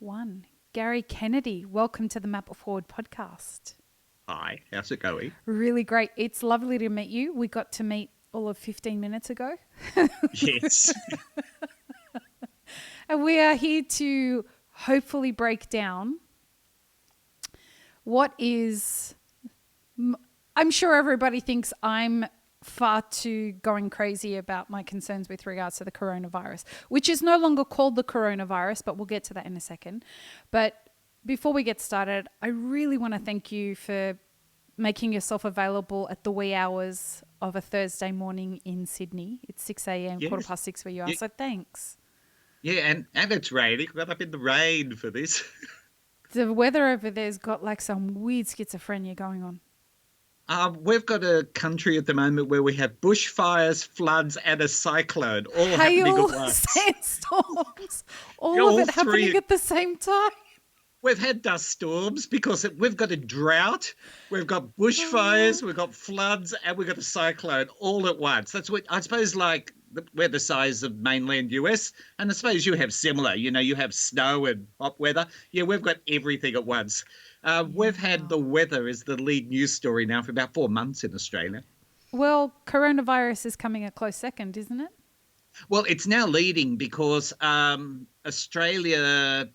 One. Gary Kennedy, welcome to the Map It Forward podcast. Hi, how's it going? Really great. It's lovely to meet you. We got to meet all of 15 minutes ago. Yes. And we are here to hopefully break down what is... I'm sure everybody thinks I'm far too going crazy about my concerns with regards to the coronavirus, which is no longer called the coronavirus, but we'll get to that in a second. But before we get started, I really want to thank you for making yourself available at the wee hours of a Thursday morning in Sydney. It's 6 a.m, Yes. 6:15 where you are. Yeah, So thanks. yeah, and it's raining. Got up in the rain for this. The weather over there's got like some weird schizophrenia going on. We've got a country at the moment where we have bushfires, floods, and a cyclone all happening Hail, at once. sandstorms, all of All it happening three. at the same time. We've had dust storms because we've got a drought, we've got bushfires, we've got floods, and we've got a cyclone all at once. That's what I suppose. We're the size of mainland US, and I suppose you have similar. You have snow and hot weather. Yeah, we've got everything at once. We've had the weather as the lead news story now for about 4 months in Australia. Well, coronavirus is coming a close second, isn't it? Well, it's now leading because Australia,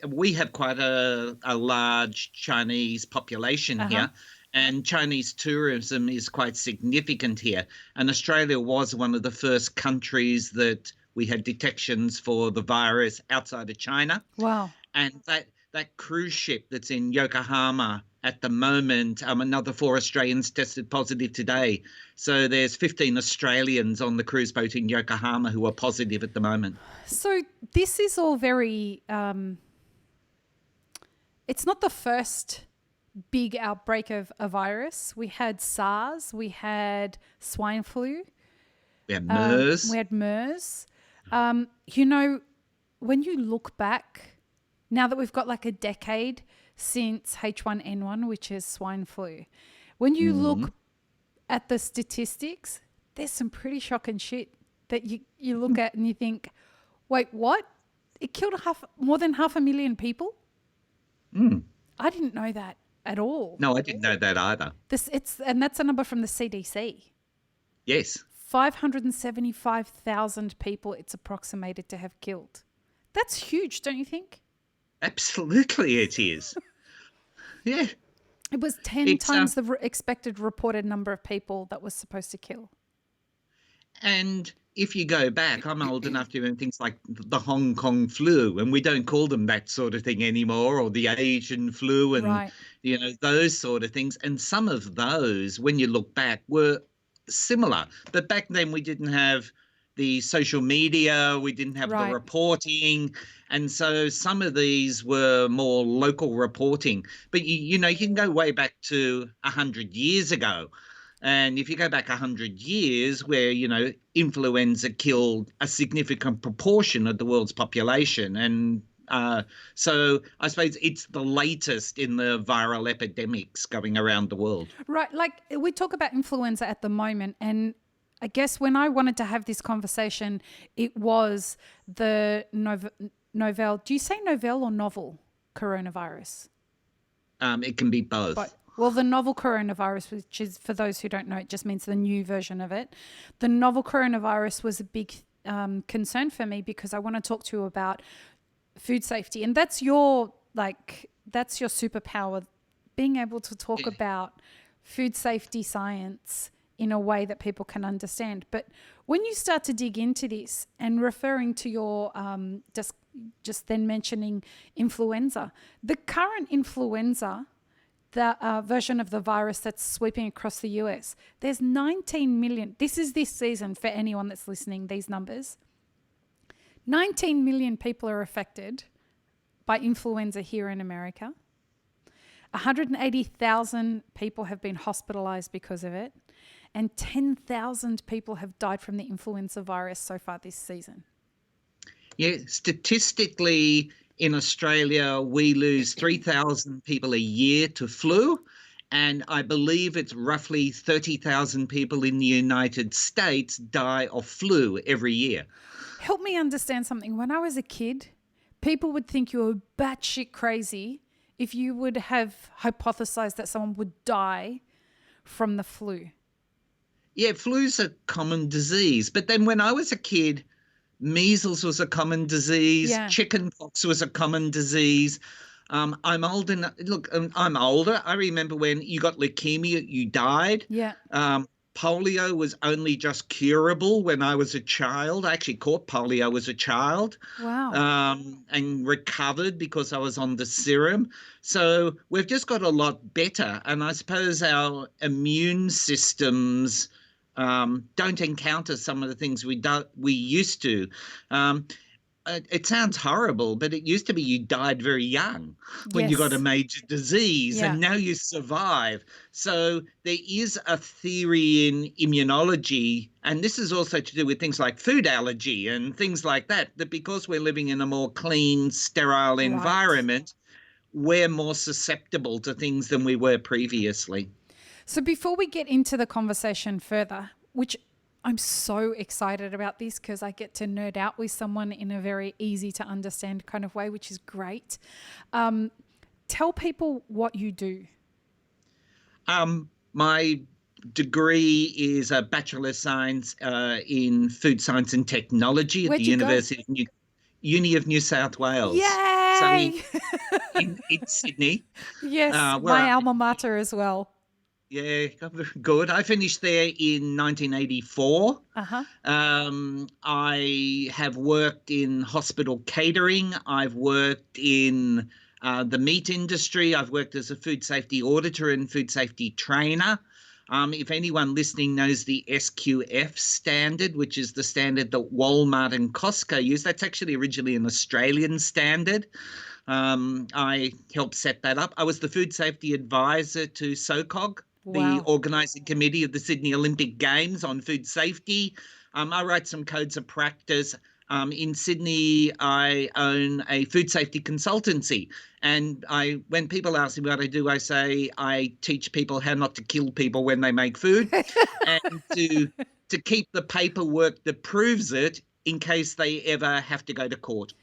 we have quite a large Chinese population Uh-huh. here, and Chinese tourism is quite significant here. And Australia was one of the first countries that we had detections for the virus outside of China. Wow. And that cruise ship that's in Yokohama at the moment, another 4 Australians tested positive today. So there's 15 Australians on the cruise boat in Yokohama who are positive at the moment. So this is all very... it's not the first big outbreak of a virus. We had SARS, we had swine flu, We have MERS. we had MERS. When you look back, now that we've got like a decade since H1N1, which is swine flu, when you look at the statistics, there's some pretty shocking shit that you look at and you think, wait, what? It killed more than 500,000 people? I didn't know that at all. No, I didn't know that either. And that's a number from the CDC. Yes, 575,000 people it's approximated to have killed. That's huge, don't you think? absolutely it is. Yeah. It was 10 It's times the expected reported number of people that was supposed to kill. And if you go back, I'm old enough to remember things like the Hong Kong flu, and we don't call them that sort of thing anymore, or the Asian flu and, Right. those sort of things. And some of those, when you look back, were similar. But back then we didn't have the social media, we didn't have Right. the reporting. And so some of these were more local reporting. But, you can go way back to 100 years ago. And if you go back 100 years where, influenza killed a significant proportion of the world's population. And so I suppose it's the latest in the viral epidemics going around the world. Right. Like we talk about influenza at the moment, and I guess when I wanted to have this conversation, it was the novel. Do you say novel or novel coronavirus? It can be both. Well, the novel coronavirus, which is, for those who don't know, it just means the new version of it. The novel coronavirus was a big concern for me because I want to talk to you about food safety. And that's your superpower, being able to talk about food safety science in a way that people can understand. But when you start to dig into this and referring to your just then mentioning influenza, the current influenza, the version of the virus that's sweeping across the US, there's 19 million. This is this season for anyone that's listening, these numbers. 19 million people are affected by influenza here in America. 180,000 people have been hospitalized because of it. And 10,000 people have died from the influenza virus so far this season. Yeah, statistically in Australia, we lose 3,000 people a year to flu. And I believe it's roughly 30,000 people in the United States die of flu every year. Help me understand something. When I was a kid, people would think you were batshit crazy if you would have hypothesized that someone would die from the flu. Yeah, flu's a common disease. But then when I was a kid, measles was a common disease. Yeah. Chickenpox was a common disease. I'm old enough. Look, I'm older. I remember when you got leukemia, you died. Yeah. Polio was only just curable when I was a child. I actually caught polio as a child. Wow. And recovered because I was on the serum. So we've just got a lot better. And I suppose our immune systems don't encounter some of the things we used to. It sounds horrible, but it used to be you died very young when you got a Yes. major disease, Yeah. and now you survive. So there is a theory in immunology, and this is also to do with things like food allergy and things like that, that because we're living in a more clean, sterile Right. environment, we're more susceptible to things than we were previously. So before we get into the conversation further, which I'm so excited about this because I get to nerd out with someone in a very easy to understand kind of way, which is great. Tell people what you do. My degree is a Bachelor of Science in Food Science and Technology at Where'd the you go? University of Uni of New South Wales. So Yay! in Sydney. Yes, where my I- alma mater as well. Yeah, good. I finished there in 1984. Uh-huh. I have worked in hospital catering. I've worked in the meat industry. I've worked as a food safety auditor and food safety trainer. If anyone listening knows the SQF standard, which is the standard that Walmart and Costco use, that's actually originally an Australian standard. I helped set that up. I was the food safety advisor to SOCOG, the Wow. organising committee of the Sydney Olympic Games on food safety. I write some codes of practice. In Sydney, I own a food safety consultancy. And when people ask me what I do, I say I teach people how not to kill people when they make food and to keep the paperwork that proves it in case they ever have to go to court.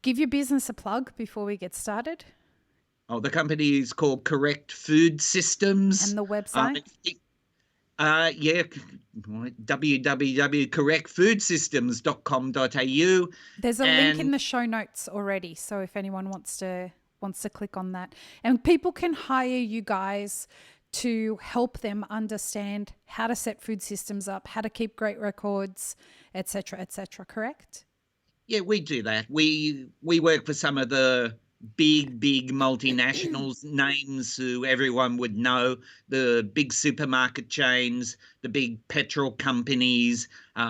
Give your business a plug before we get started. Oh, the company is called Correct Food Systems. And the website? Yeah, www.correctfoodsystems.com.au. There's a link in the show notes already, so if anyone wants to click on that. And people can hire you guys to help them understand how to set food systems up, how to keep great records, etc., correct? Yeah, we do that. We work for some of the big multinationals, names who everyone would know, the big supermarket chains, the big petrol companies,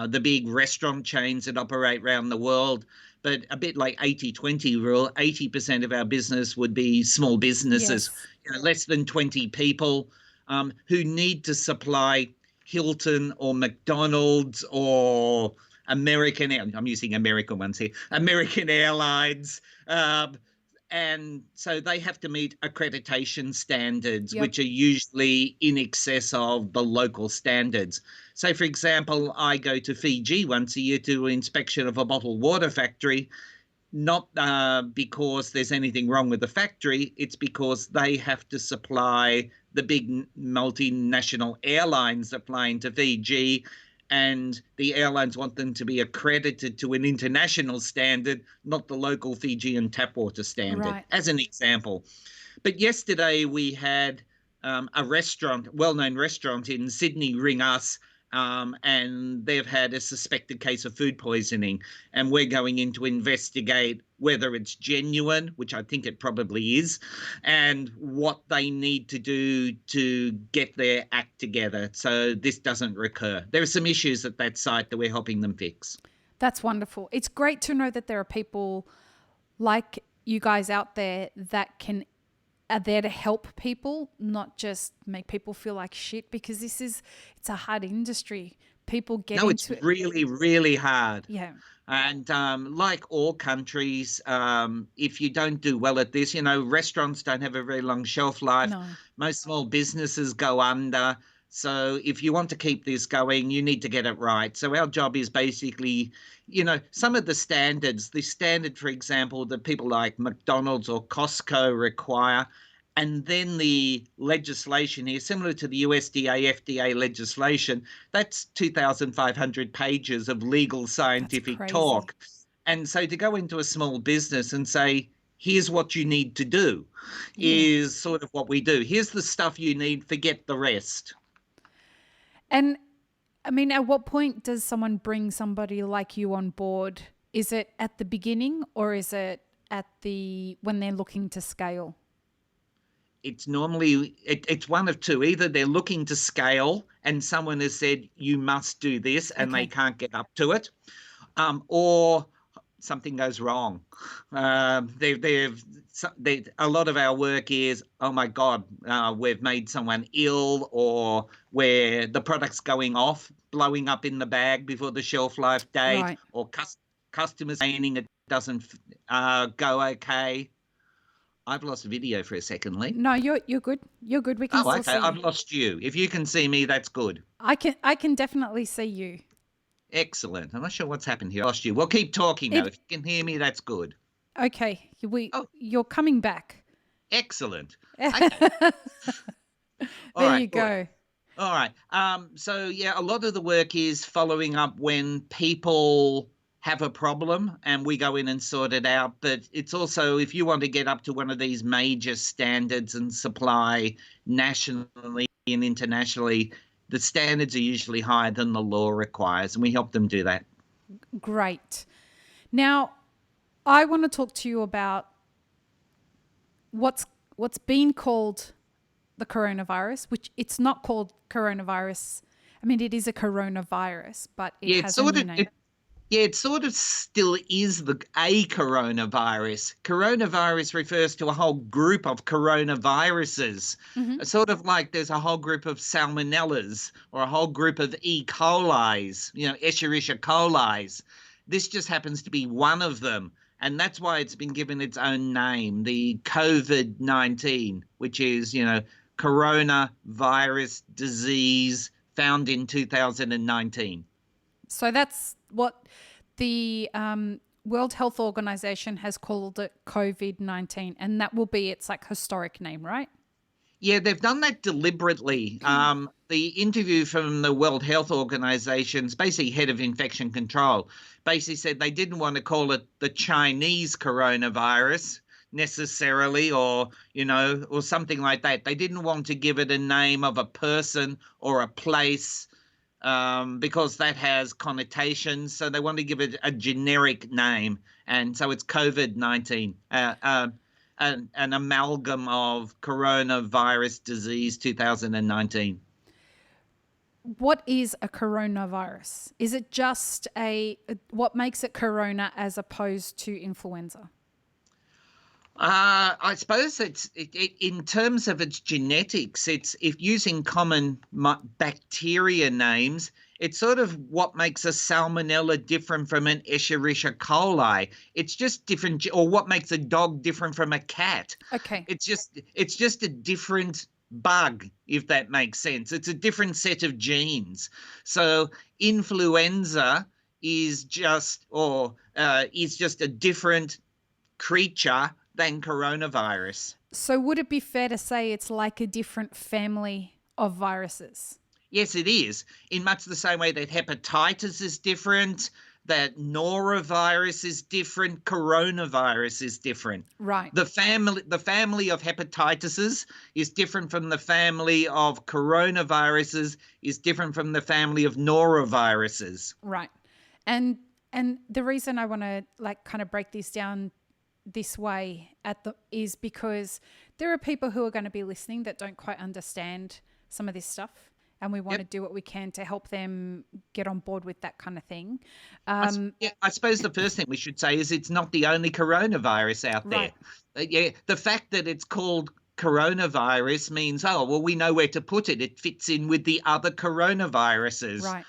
the big restaurant chains that operate around the world. But a bit like 80-20 rule, 80% of our business would be small businesses, Yes. less than 20 people who need to supply Hilton or McDonald's or I'm using American ones here, American Airlines. And so they have to meet accreditation standards, Yep. which are usually in excess of the local standards. So, for example, I go to Fiji once a year to an inspection of a bottled water factory, not because there's anything wrong with the factory. It's because they have to supply the big multinational airlines that fly into Fiji, and the airlines want them to be accredited to an international standard, not the local Fijian tap water standard, Right. as an example. But yesterday we had a restaurant, well-known restaurant in Sydney, ring us, and they've had a suspected case of food poisoning, and we're going in to investigate whether it's genuine, which I think it probably is, and what they need to do to get their act together so this doesn't recur. There are some issues at that site that we're helping them fix. That's wonderful. It's great to know that there are people like you guys out there that are there to help people, not just make people feel like shit, because it's a hard industry. People get No, into it's really, really hard. Yeah. And like all countries, if you don't do well at this, restaurants don't have a very long shelf life. No. Most small businesses go under. So if you want to keep this going, you need to get it right. So our job is basically, some of the standard, for example, that people like McDonald's or Costco require, and then the legislation here, similar to the USDA, FDA legislation, that's 2,500 pages of legal scientific talk. And so to go into a small business and say, here's what you need to do, is sort of what we do. Here's the stuff you need, forget the rest. And I mean, at what point does someone bring somebody like you on board? Is it at the beginning, or is it when they're looking to scale? It's normally, it's one of two. Either they're looking to scale and someone has said, you must do this, and they can't get up to it, or something goes wrong. A lot of our work is, oh my God, we've made someone ill, or where the product's going off, blowing up in the bag before the shelf life date, Right. or customers saying it doesn't go okay. I've lost video for a second, Lee. No, you're good. You're good. We can still see you. I've lost you. If you can see me, that's good. I can definitely see you. Excellent. I'm not sure what's happened here. I lost you. Well, keep talking though. If you can hear me, that's good. Okay. You're coming back. Excellent. Okay. There you go. All right. So yeah, a lot of the work is following up when people have a problem and we go in and sort it out. But it's also, if you want to get up to one of these major standards and supply nationally and internationally, the standards are usually higher than the law requires, and we help them do that. Great. Now, I want to talk to you about what's been called the coronavirus, which it's not called coronavirus. I mean, it is a coronavirus, but it has a new name. It sort of still is a coronavirus. Coronavirus refers to a whole group of coronaviruses. Sort of like there's a whole group of salmonellas or a whole group of E. coli's, Escherichia coli's. This just happens to be one of them. And that's why it's been given its own name, the COVID-19, which is, coronavirus disease found in 2019. So that's what the World Health Organization has called it, COVID-19, and that will be its historic name, right? Yeah, they've done that deliberately. The interview from the World Health Organization's basically head of infection control basically said they didn't want to call it the Chinese coronavirus necessarily, or something like that. They didn't want to give it a name of a person or a place, because that has connotations. So they want to give it a generic name. And so it's COVID-19, an amalgam of coronavirus disease 2019. What is a coronavirus? Is it just what makes it corona as opposed to influenza? I suppose it's in terms of its genetics, if using common bacteria names, it's sort of what makes a salmonella different from an Escherichia coli. It's just different, or what makes a dog different from a cat. Okay. It's just a different bug, if that makes sense. It's a different set of genes. So influenza is just a different creature than coronavirus. So would it be fair to say it's like a different family of viruses? Yes, it is. In much the same way that hepatitis is different, that norovirus is different, coronavirus is different. Right. The family of hepatitis is different from the family of coronaviruses, is different from the family of noroviruses. Right. And the reason I want to kind of break this down this way is because there are people who are going to be listening that don't quite understand some of this stuff, and we want to do what we can to help them get on board with that kind of thing. I suppose the first thing we should say is it's not the only coronavirus out there. Right. The fact that it's called coronavirus means, we know where to put it. It fits in with the other coronaviruses. Right.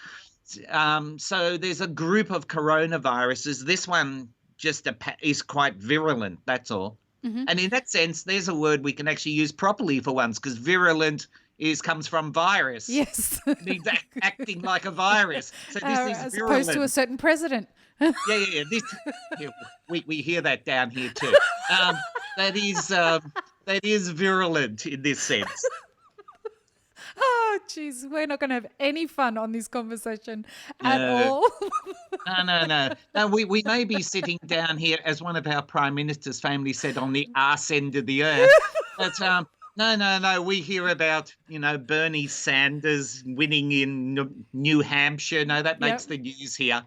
So there's a group of coronaviruses. This one just is quite virulent, that's all. Mm-hmm. And in that sense, there's a word we can actually use properly for once, because virulent comes from virus. Yes. And he's acting like a virus. So this is As virulent. opposed to a certain president. Yeah. We hear that down here too. That is virulent in this sense. Oh, geez, we're not going to have any fun on this conversation at No. all. No, we may be sitting down here, as one of our prime ministers famously said, on the arse end of the earth. But no. We hear about, Bernie Sanders winning in New Hampshire. No, that makes the news here.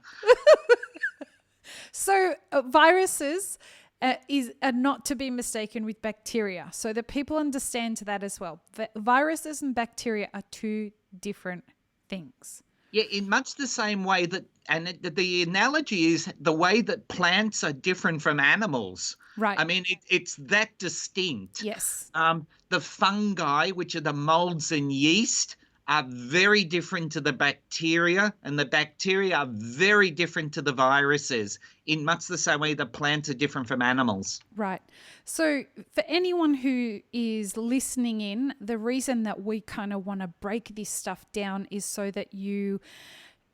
So viruses are not to be mistaken with bacteria, so that people understand that as well. Viruses and bacteria are two different things. Yeah, in much the same way that, and the analogy is the way that plants are different from animals. Right. I mean, it's that distinct. Yes. The fungi, which are the molds and yeast, are very different to the bacteria, and the bacteria are very different to the viruses, in much the same way the plants are different from animals. Right. So for anyone who is listening in, the reason that we kind of want to break this stuff down is so that you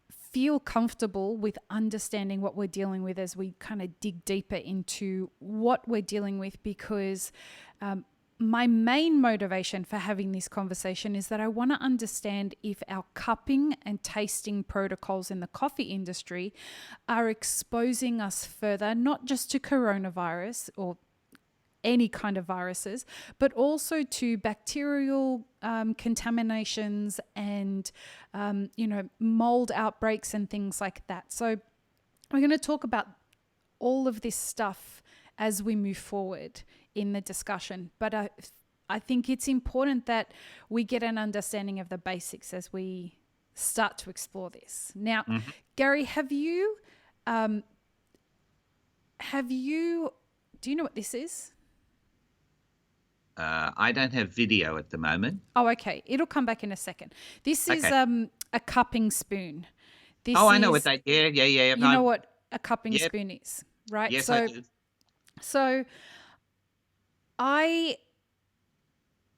feel comfortable with understanding what we're dealing with as we kind of dig deeper into what we're dealing with, because my main motivation for having this conversation is that I want to understand if our cupping and tasting protocols in the coffee industry are exposing us further, not just to coronavirus or any kind of viruses, but also to bacterial contaminations and, mold outbreaks and things like that. So we're going to talk about all of this stuff as we move forward in the discussion. But I think it's important that we get an understanding of the basics as we start to explore this. Now, Gary, do you know what this is? I don't have video at the moment. Oh, okay. It'll come back in a second. This is a cupping spoon. I know what that. Yeah. You know what a cupping spoon is, right? Yes, I do. So I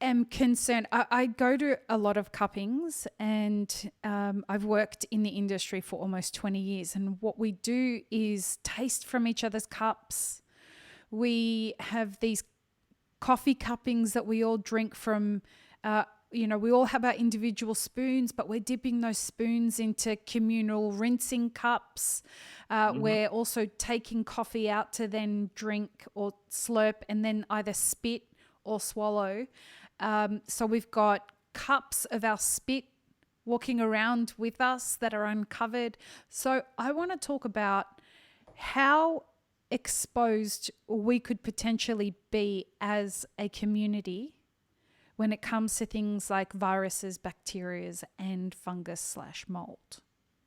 am concerned. I go to a lot of cuppings, and I've worked in the industry for almost 20 years. And what we do is taste from each other's cups. We have these coffee cuppings that we all drink from. We all have our individual spoons, but we're dipping those spoons into communal rinsing cups. We're also taking coffee out to then drink or slurp and then either spit or swallow. So we've got cups of our spit walking around with us that are uncovered. So I want to talk about how exposed we could potentially be as a community when it comes to things like viruses, bacteria, and fungus/mold.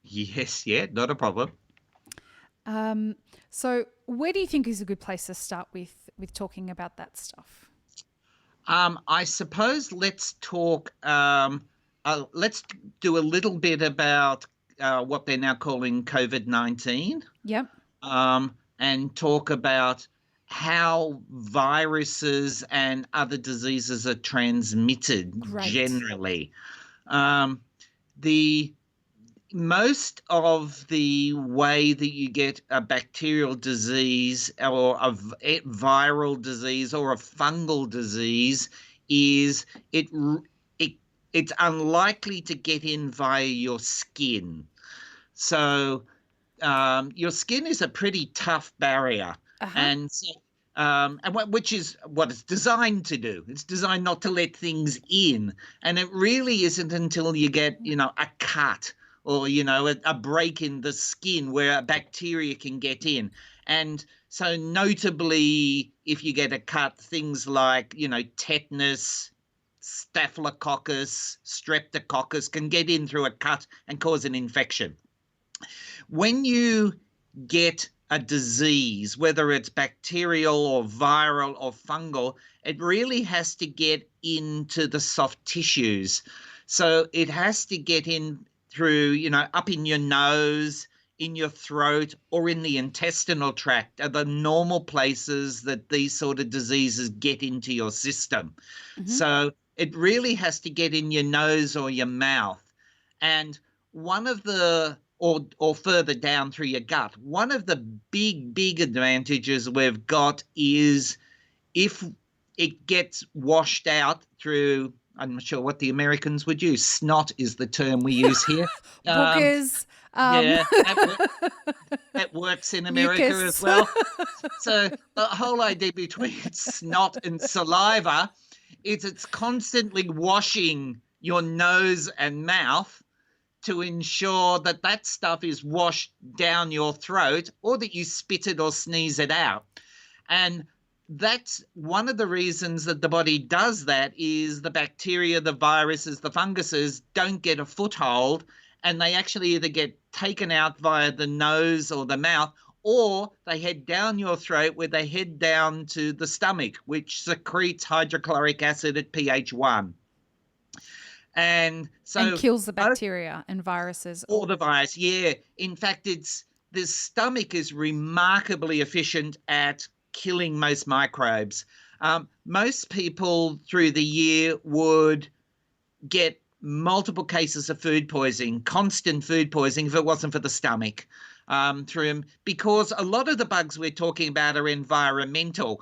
Yes, not a problem. So where do you think is a good place to start with talking about that stuff? I suppose let's talk, let's do a little bit about what they're now calling COVID-19. Yep. And talk about how viruses and other diseases are transmitted generally. The most of the way that you get a bacterial disease or a viral disease or a fungal disease is it's unlikely to get in via your skin. So your skin is a pretty tough barrier, and which is what it's designed to do. It's designed not to let things in, and it really isn't until you get a cut or a break in the skin where a bacteria can get in. And so notably, if you get a cut, things like tetanus, staphylococcus, streptococcus can get in through a cut and cause an infection. When you get a disease, whether it's bacterial or viral or fungal, it really has to get into the soft tissues. So it has to get in through, up in your nose, in your throat, or in the intestinal tract are the normal places that these sort of diseases get into your system. So It really has to get in your nose or your mouth. And one of the, or further down through your gut, one of the big advantages we've got is if it gets washed out through, I'm not sure what the Americans would use. Snot is the term we use here. Boogers. Yeah, that works in America Mucus. as well. So the whole idea between snot and saliva is it's constantly washing your nose and mouth to ensure that that stuff is washed down your throat, or that you spit it or sneeze it out. And that's one of the reasons that the body does that, is the bacteria, the viruses, the funguses don't get a foothold, and they actually either get taken out via the nose or the mouth, or they head down your throat, where they head down to the stomach, which secretes hydrochloric acid at pH 1. And so, and kills the bacteria and viruses. Or the virus, yeah. In fact, the stomach is remarkably efficient at killing most microbes. Most people through the year would get multiple cases of food poisoning, constant food poisoning, if it wasn't for the stomach. Through them, because a lot of the bugs we're talking about are environmental.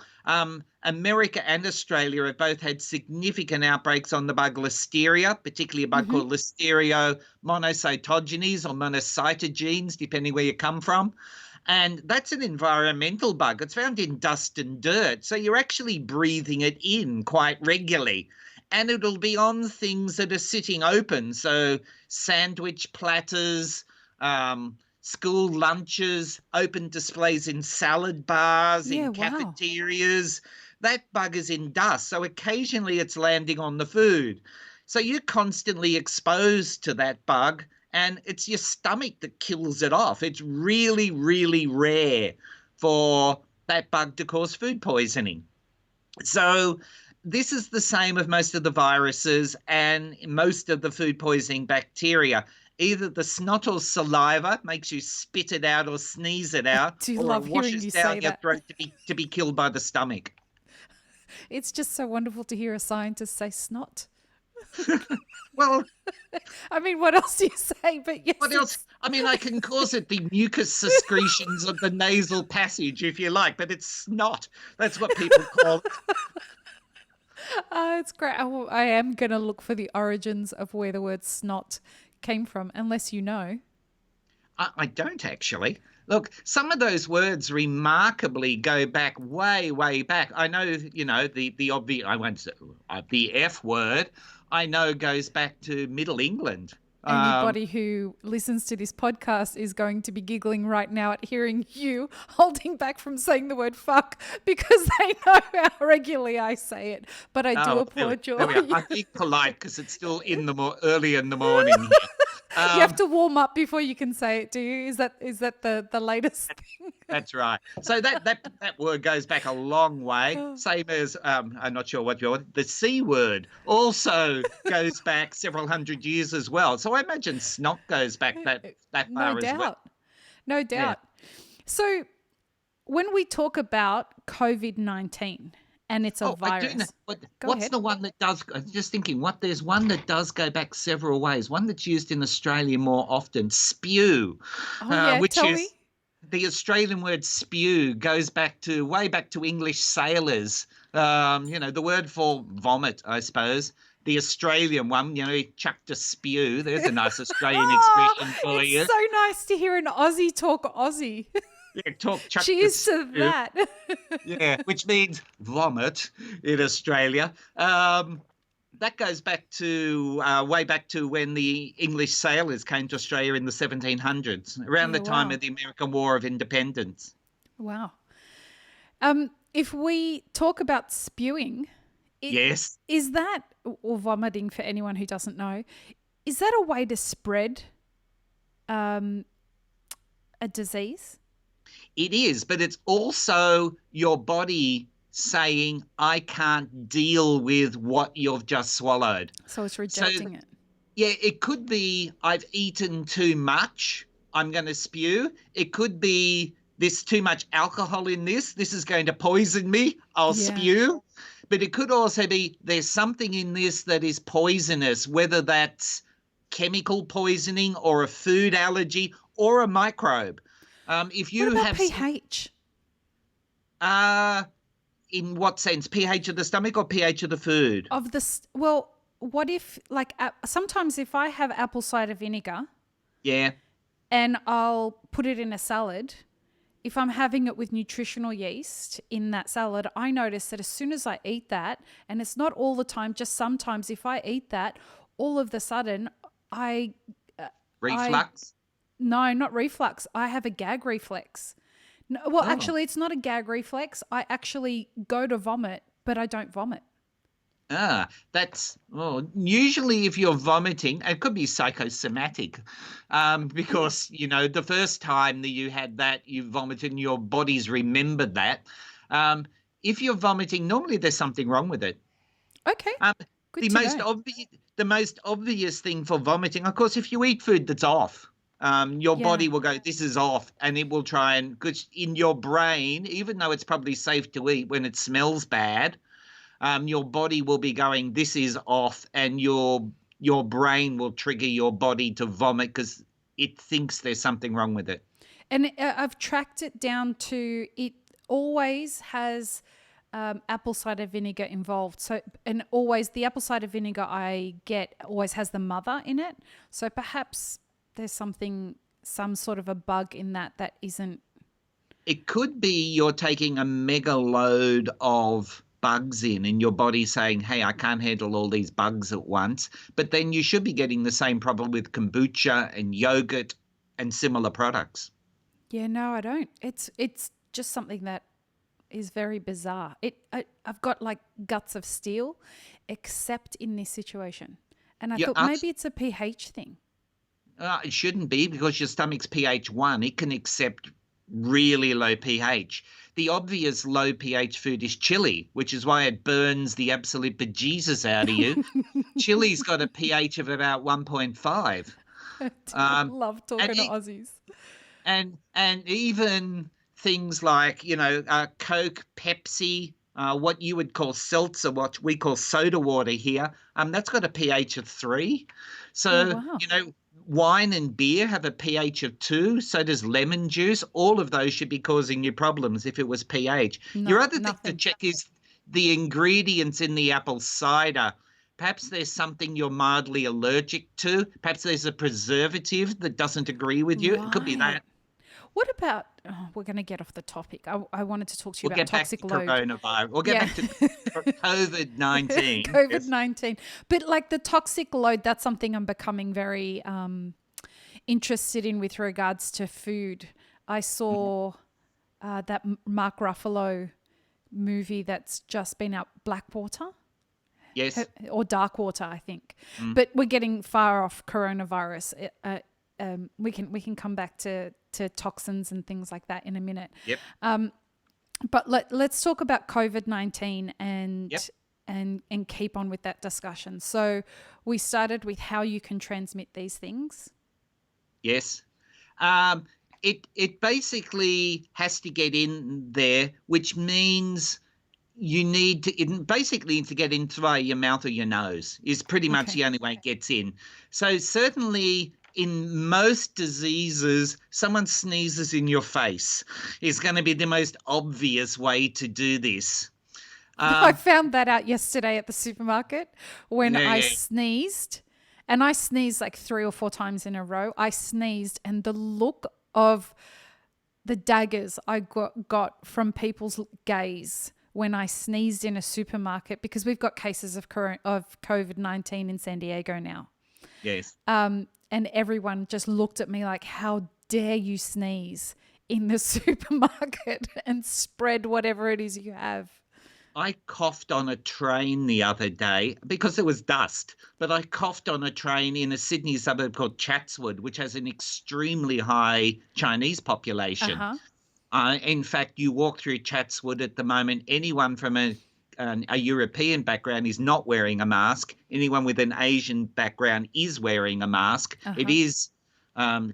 America and Australia have both had significant outbreaks on the bug Listeria, particularly a bug called Listeria monocytogenes or monocytogenes, depending where you come from. And that's an environmental bug. It's found in dust and dirt. So you're actually breathing it in quite regularly. And it'll be on things that are sitting open. So sandwich platters, school lunches, open displays in salad bars, in cafeterias. That bug is in dust. So occasionally it's landing on the food. So you're constantly exposed to that bug, and it's your stomach that kills it off. It's really, really rare for that bug to cause food poisoning. So this is the same with most of the viruses and most of the food poisoning bacteria. Either the snot or saliva makes you spit it out or sneeze it out, or it washes down your throat to be killed by the stomach. It's just so wonderful to hear a scientist say snot. Well, I mean, what else do you say? But yes, what else? I mean, I can cause it the mucus secretions of the nasal passage, if you like, but it's snot. That's what people call it. It's great. I am going to look for the origins of where the word snot came from, unless you know. I don't actually. Look, some of those words remarkably go back way back. I know, the obvious. I won't say the F word. I know goes back to Middle England. Anybody who listens to this podcast is going to be giggling right now at hearing you holding back from saying the word fuck, because they know how regularly I say it. But I do applaud you. I'm being polite because it's still early in the morning here. You have to warm up before you can say it, do you? Is that the latest thing? That's right. So that word goes back a long way. Same as I'm not sure what the C word also goes back several hundred years as well. So I imagine snot goes back that far as well. No doubt. Yeah. So when we talk about COVID-19 and it's a virus. I do know. What's the one that does? I'm just thinking. There's one that does go back several ways. One that's used in Australia more often. Spew. Tell me. The Australian word spew goes way back to English sailors. The word for vomit, I suppose. The Australian one, he chucked a spew. There's a nice Australian expression for you. It's so nice to hear an Aussie talk Aussie. Yeah, cheers to that. Yeah, which means vomit in Australia. That goes back to way back to when the English sailors came to Australia in the 1700s, around the time of the American War of Independence. Wow. If we talk about spewing, yes, is that, or vomiting for anyone who doesn't know, is that a way to spread a disease? It is, but it's also your body saying, I can't deal with what you've just swallowed. So it's rejecting it. Yeah, it could be I've eaten too much, I'm going to spew. It could be there's too much alcohol in this. This is going to poison me. I'll spew. But it could also be there's something in this that is poisonous, whether that's chemical poisoning or a food allergy or a microbe. If What you about have, pH uh, in what sense, pH of the stomach or pH of the food? of this? Well, what if like sometimes if I have apple cider vinegar Yeah. and I'll put it in a salad, if I'm having it with nutritional yeast in that salad, I notice that as soon as I eat that, and it's not all the time, just sometimes if I eat that, all of the sudden I I Reflux? no, not reflux. I have a gag reflex. No, well, Oh. actually, it's not a gag reflex. I actually go to vomit, but I don't vomit. That's well. Usually, if you're vomiting, it could be psychosomatic, because the first time that you had that, you vomited, and your body's remembered that. Um, if you're vomiting, normally there's something wrong with it. Okay, Um, good the to most know. obvious, the most obvious thing for vomiting, of course, if you eat food that's off, your Yeah. body will go, "This is off," and it will try and, because in your brain, even though it's probably safe to eat when it smells bad, your body will be going, "This is off," and your brain will trigger your body to vomit because it thinks there's something wrong with it. And I've tracked it down to it always has apple cider vinegar involved. So, and always the apple cider vinegar I get always has the mother in it. So perhaps there's some sort of a bug in that isn't. It could be you're taking a mega load of bugs in, and your body saying, "Hey, I can't handle all these bugs at once." But then you should be getting the same problem with kombucha and yogurt and similar products. Yeah, no, I don't. It's just something that is very bizarre. I've got like guts of steel, except in this situation. And I You thought ask, maybe it's a pH thing. it shouldn't be, because your stomach's pH 1. It can accept really low pH. The obvious low pH food is chili, which is why it burns the absolute bejesus out of you. Chili's got a pH of about 1.5. I Um, love and talking to e- Aussies. and even things like Coke, Pepsi, what you would call seltzer, what we call soda water here, that's got a pH of 3. Oh So wow. wine and beer have a pH of 2. So does lemon juice. All of those should be causing you problems if it was pH. Your No, other thing to nothing. check is the ingredients in the apple cider. Perhaps there's something you're mildly allergic to. Perhaps there's a preservative that doesn't agree with you. It could be Right. that. What about, we're going to get off the topic. I wanted to talk to you We'll about get back to toxic load. coronavirus. We'll get Yeah. back to COVID-19. COVID Yes. 19. But like the toxic load, that's something I'm becoming very interested in with regards to food. I Mhm. saw that Mark Ruffalo movie that's just been out, Blackwater Yes. or Darkwater, I think. Mm. But we're getting far off coronavirus. We can come back to toxins and things like that in a minute. Yep. But let's talk about COVID-19 Yep. and keep on with that discussion. So we started with how you can transmit these things. Yes. Um, it basically has to get in there, which means you need to basically to get in via your mouth or your nose is pretty much Okay. the only way it gets in. So certainly in most diseases, someone sneezes in your face is going to be the most obvious way to do this. I Um, found that out yesterday at the supermarket when yeah, I yeah. sneezed, and I sneezed like 3 or 4 times in a row. I sneezed, and the look of the daggers I got from people's gaze when I sneezed in a supermarket, because we've got cases of COVID-19 in San Diego now. Yes. And everyone just looked at me like, how dare you sneeze in the supermarket and spread whatever it is you have. I coughed on a train the other day because there was dust, but I coughed on a train in a Sydney suburb called Chatswood, which has an extremely high Chinese population. Uh-huh. In fact, you walk through Chatswood at the moment, anyone from a European background is not wearing a mask. Anyone with an Asian background is wearing a mask. It Uh-huh. is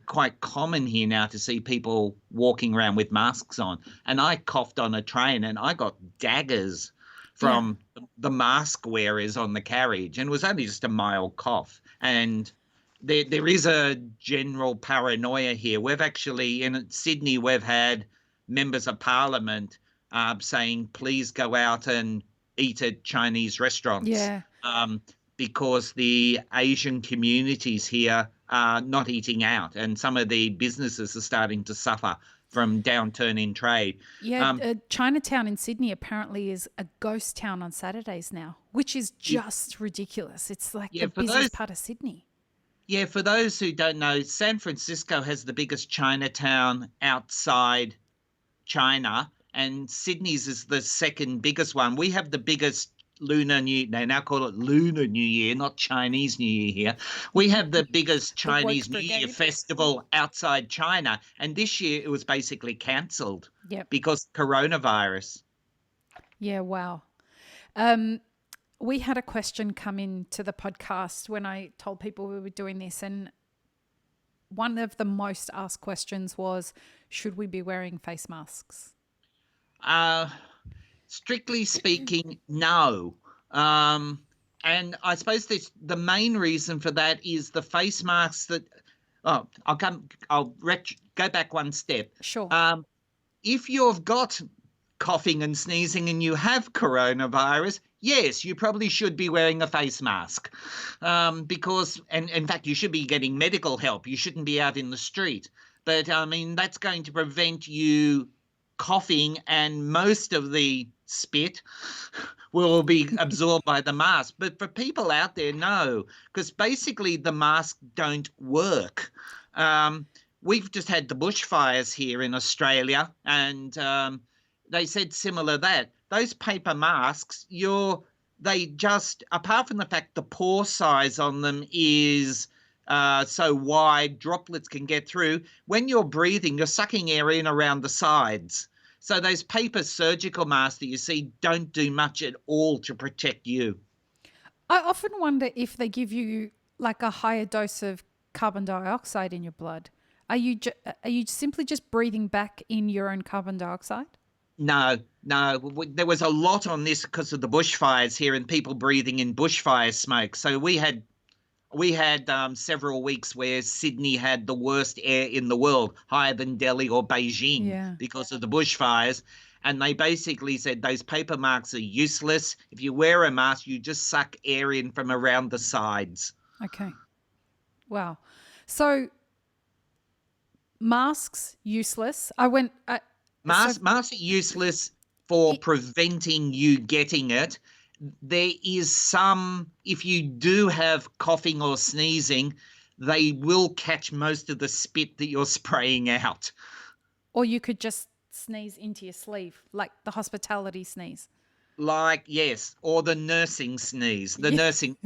quite common here now to see people walking around with masks on. And I coughed on a train and I got daggers Yeah. from the mask wearers on the carriage, and it was only just a mild cough. And there is a general paranoia here. We've actually, in Sydney, we've had members of parliament saying, please go out and eat at Chinese restaurants, Yeah. because the Asian communities here are not eating out, and some of the businesses are starting to suffer from downturn in trade. Yeah, Um, Chinatown in Sydney apparently is a ghost town on Saturdays now, which is just ridiculous. It's like yeah, the busiest part of Sydney. for those who don't know, San Francisco has the biggest Chinatown outside China, and Sydney's is the second biggest one. We have the biggest Lunar New, they now call it Lunar New Year, not Chinese New Year here. We have the biggest The woke Chinese New Year brigade. festival outside China, and this year it was basically cancelled Yep. because coronavirus. Yeah, wow. We had a question come into the podcast when I told people we were doing this, and one of the most asked questions was, should we be wearing face masks? Uh, Strictly speaking, no. And I suppose the main reason for that is the face masks that. Oh, go back one step. Sure. If you've got coughing and sneezing and you have coronavirus, yes, you probably should be wearing a face mask, because, and in fact, you should be getting medical help. You shouldn't be out in the street. But I mean, that's going to prevent you coughing, and most of the spit will be absorbed by the mask. But for people out there, no, because basically the masks don't work. We've just had the bushfires here in Australia, and they said similar that those paper masks, they just, apart from the fact the pore size on them is so wide, droplets can get through. When you're breathing, you're sucking air in around the sides. So those paper surgical masks that you see don't do much at all to protect you. I often wonder if they give you like a higher dose of carbon dioxide in your blood. Are you simply just breathing back in your own carbon dioxide? No. There was a lot on this because of the bushfires here and people breathing in bushfire smoke. So we had several weeks where Sydney had the worst air in the world, higher than Delhi or Beijing, because of the bushfires. And they basically said those paper masks are useless. If you wear a mask, you just suck air in from around the sides. Okay. Wow. So masks useless. Masks are useless for preventing you getting it. There is some, if you do have coughing or sneezing, they will catch most of the spit that you're spraying out. Or you could just sneeze into your sleeve, like the hospitality sneeze. Like, yes, or the nursing sneeze. The nursing,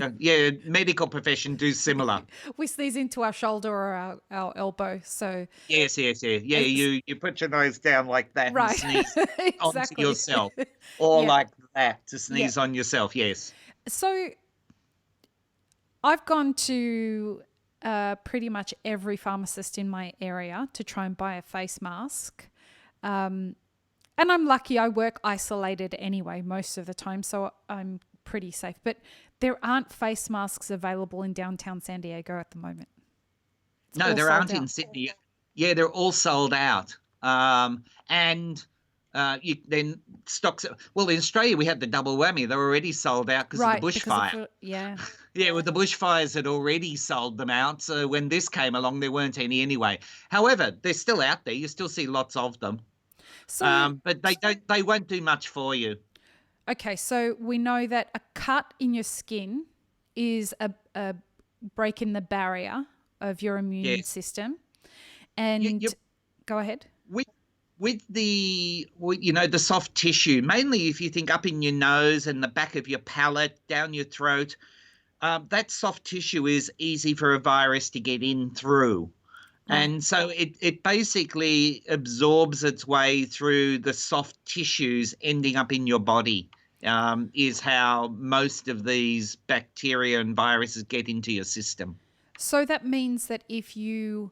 medical profession do similar. We sneeze into our shoulder or our elbow. So Yes. Yeah, you put your nose down like that and right. sneeze onto Exactly. yourself. Or Yeah. like that to sneeze on yourself, yes. So I've gone to pretty much every pharmacist in my area to try and buy a face mask. And I'm lucky I work isolated anyway most of the time, so I'm pretty safe. But there aren't face masks available in downtown San Diego at the moment. No, there aren't in Sydney. Yeah, they're all sold out. And then stocks. Well, in Australia, we had the double whammy. They're already sold out because of the bushfire. Yeah, well, the bushfires had already sold them out. So when this came along, there weren't any anyway. However, they're still out there. You still see lots of them. So, but they won't do much for you. Okay, so we know that a cut in your skin is a break in the barrier of your immune system. And go ahead. With the soft tissue, mainly if you think up in your nose and the back of your palate, down your throat, that soft tissue is easy for a virus to get in through. Right. And so it basically absorbs its way through the soft tissues ending up in your body, is how most of these bacteria and viruses get into your system. So that means that if you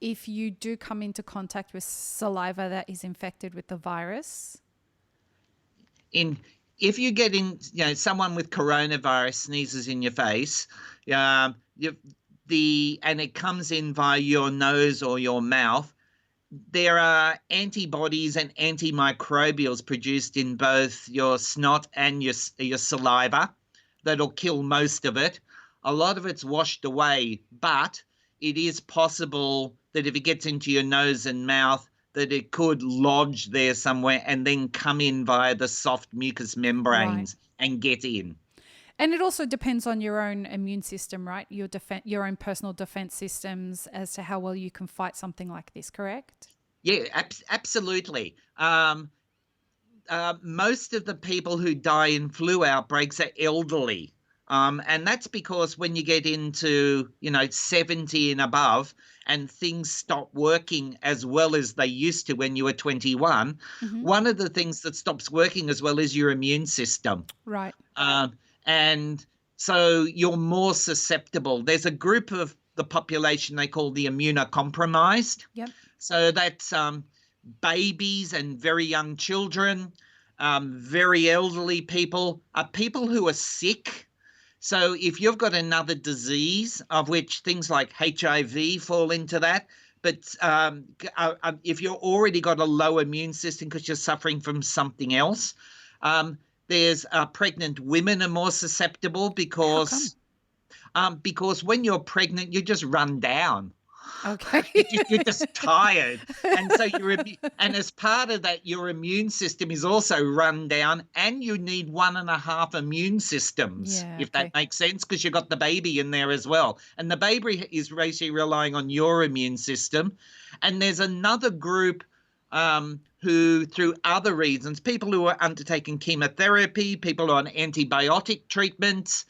do come into contact with saliva that is infected with the virus, in if you get in, someone with coronavirus sneezes in your face, you, and it comes in via your nose or your mouth, there are antibodies and antimicrobials produced in both your snot and your saliva that'll kill most of it. A lot of it's washed away, but it is possible that if it gets into your nose and mouth, that it could lodge there somewhere and then come in via the soft mucous membranes and get in. And it also depends on your own immune system, right? Your own personal defense systems as to how well you can fight something like this, correct? Yeah, absolutely. Most of the people who die in flu outbreaks are elderly. And that's because when you get into, 70 and above and things stop working as well as they used to when you were 21, one of the things that stops working as well is your immune system. Right. And so you're more susceptible. There's a group of the population they call the immunocompromised. Yep. So that's babies and very young children, very elderly people, people who are sick. So if you've got another disease, of which things like HIV fall into that, but if you've already got a low immune system because you're suffering from something else, there's pregnant women are more susceptible because when you're pregnant, you just run down. Okay. You're just tired. And so and as part of that, your immune system is also run down, and you need 1.5 immune systems, if that makes sense, because you've got the baby in there as well. And the baby is basically relying on your immune system. And there's another group who, through other reasons, people who are undertaking chemotherapy, people who are on antibiotic treatments,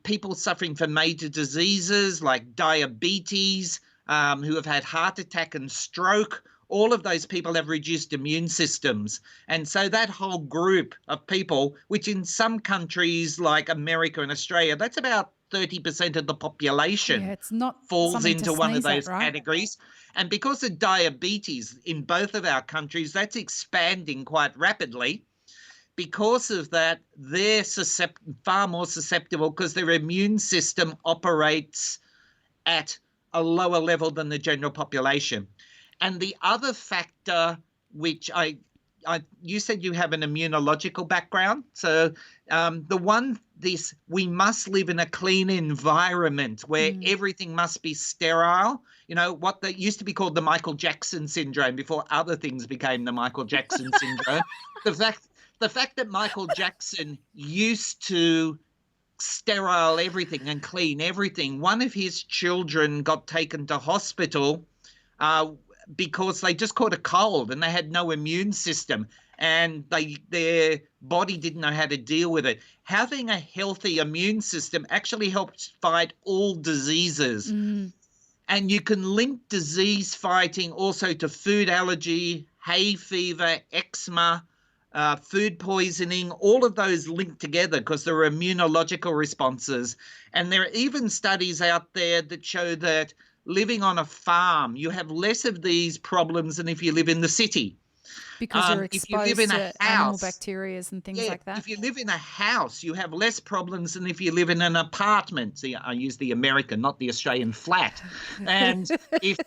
people suffering from major diseases like diabetes, who have had heart attack and stroke, all of those people have reduced immune systems. And so that whole group of people, which in some countries like America and Australia, that's about 30% of the population, it's not falls into one of those categories. And because of diabetes in both of our countries, that's expanding quite rapidly. Because of that, they're far more susceptible because their immune system operates at a lower level than the general population. And the other factor, which you said you have an immunological background. So we must live in a clean environment where everything must be sterile. What that used to be called the Michael Jackson syndrome before other things became the Michael Jackson syndrome. The fact that Michael Jackson used to sterile everything and clean everything. One of his children got taken to hospital because they just caught a cold and they had no immune system and their body didn't know how to deal with it. Having a healthy immune system actually helps fight all diseases. And you can link disease fighting also to food allergy, hay fever, eczema, food poisoning, all of those linked together because there are immunological responses. And there are even studies out there that show that living on a farm, you have less of these problems than if you live in the city. Because you're exposed to animal bacteria and things like that. If you live in a house, you have less problems than if you live in an apartment. See, I use the American, not the Australian flat. And if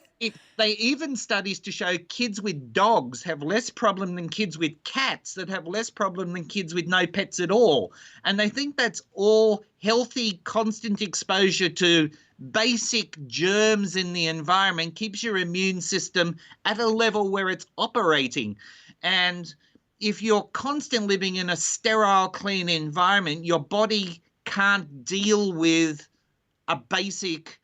they even studies to show kids with dogs have less problem than kids with cats, that have less problem than kids with no pets at all. And they think that's all healthy, constant exposure to basic germs in the environment keeps your immune system at a level where it's operating. And if you're constantly living in a sterile, clean environment, your body can't deal with a basic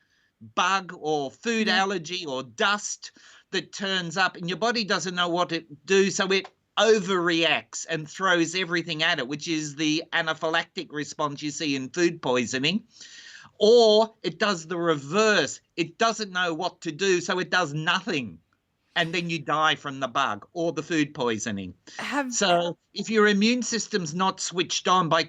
bug or food allergy or dust that turns up, and your body doesn't know what to do, so it overreacts and throws everything at it, which is the anaphylactic response you see in food poisoning. Or it does the reverse. It doesn't know what to do, so it does nothing. And then you die from the bug or the food poisoning. So if your immune system's not switched on by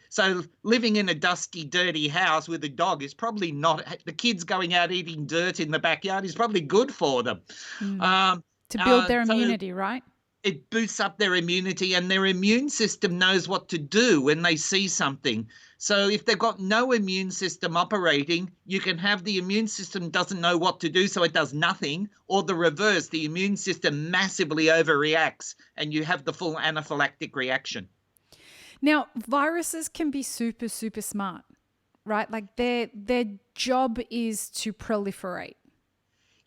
so living in a dusty, dirty house with a dog is probably not, the kids going out eating dirt in the backyard is probably good for them. To build their immunity, right? it boosts up their immunity, and their immune system knows what to do when they see something. So if they've got no immune system operating, you can have the immune system doesn't know what to do, so it does nothing, or the reverse, the immune system massively overreacts and you have the full anaphylactic reaction. Now, viruses can be super, super smart, right? Like their job is to proliferate.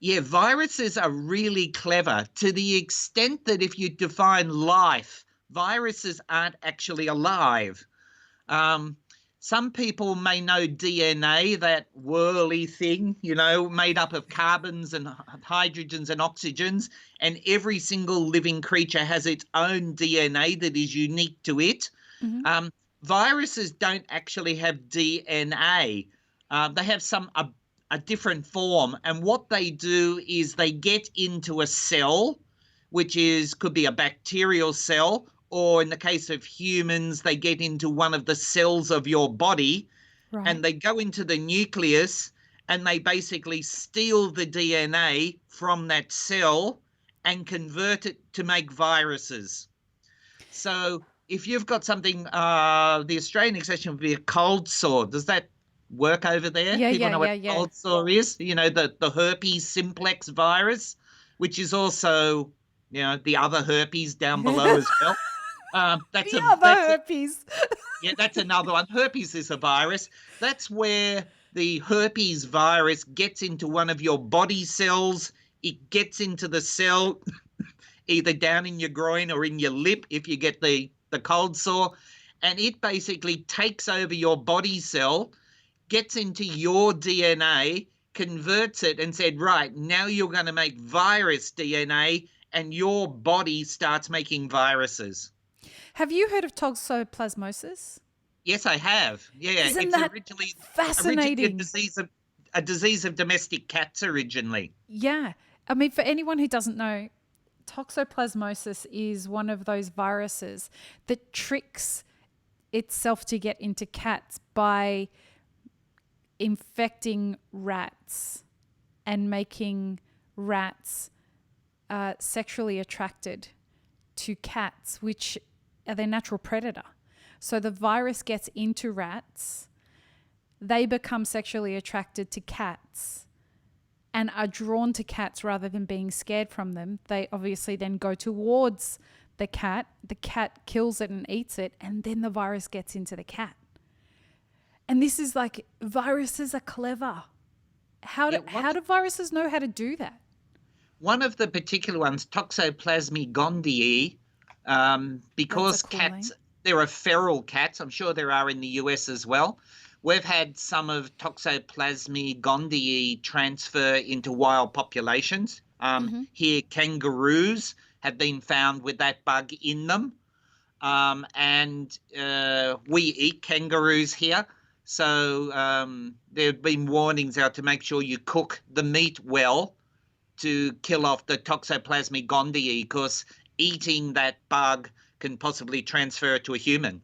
Yeah, viruses are really clever to the extent that if you define life, viruses aren't actually alive. Um, some people may know DNA, that whirly thing, made up of carbons and hydrogens and oxygens, and every single living creature has its own DNA that is unique to it. Mm-hmm. Viruses don't actually have DNA. They have a different form, and what they do is they get into a cell, which could be a bacterial cell, or in the case of humans, they get into one of the cells of your body, Right. and they go into the nucleus, and they basically steal the DNA from that cell and convert it to make viruses. So if you've got something, the Australian expression would be a cold sore. Does that work over there? Yeah, People yeah, know yeah, what yeah. cold sore is? The herpes simplex virus, which is also, the other herpes down below as well. That's Herpes. yeah, that's another one. Herpes is a virus. That's where the herpes virus gets into one of your body cells. It gets into the cell either down in your groin or in your lip if you get the cold sore. And it basically takes over your body cell, gets into your DNA, converts it and said, right, now you're going to make virus DNA, and your body starts making viruses. Have you heard of toxoplasmosis? Yes, I have. Yeah, Isn't it's that originally fascinating? a disease of domestic cats originally. Yeah. I mean, for anyone who doesn't know, toxoplasmosis is one of those viruses that tricks itself to get into cats by infecting rats and making rats sexually attracted to cats, which are their natural predator. So the virus gets into rats, they become sexually attracted to cats and are drawn to cats rather than being scared from them. They obviously then go towards the cat kills it and eats it, and then the virus gets into the cat. And this is like, viruses are clever. How do viruses know how to do that? One of the particular ones, Toxoplasmosis gondii, because cool cats, name. there are feral cats. I'm sure there are in the US as well. We've had some of Toxoplasmosis gondii transfer into wild populations. Here, kangaroos have been found with that bug in them. And we eat kangaroos here. So there have been warnings out to make sure you cook the meat well to kill off the Toxoplasmosis gondii, because eating that bug can possibly transfer it to a human.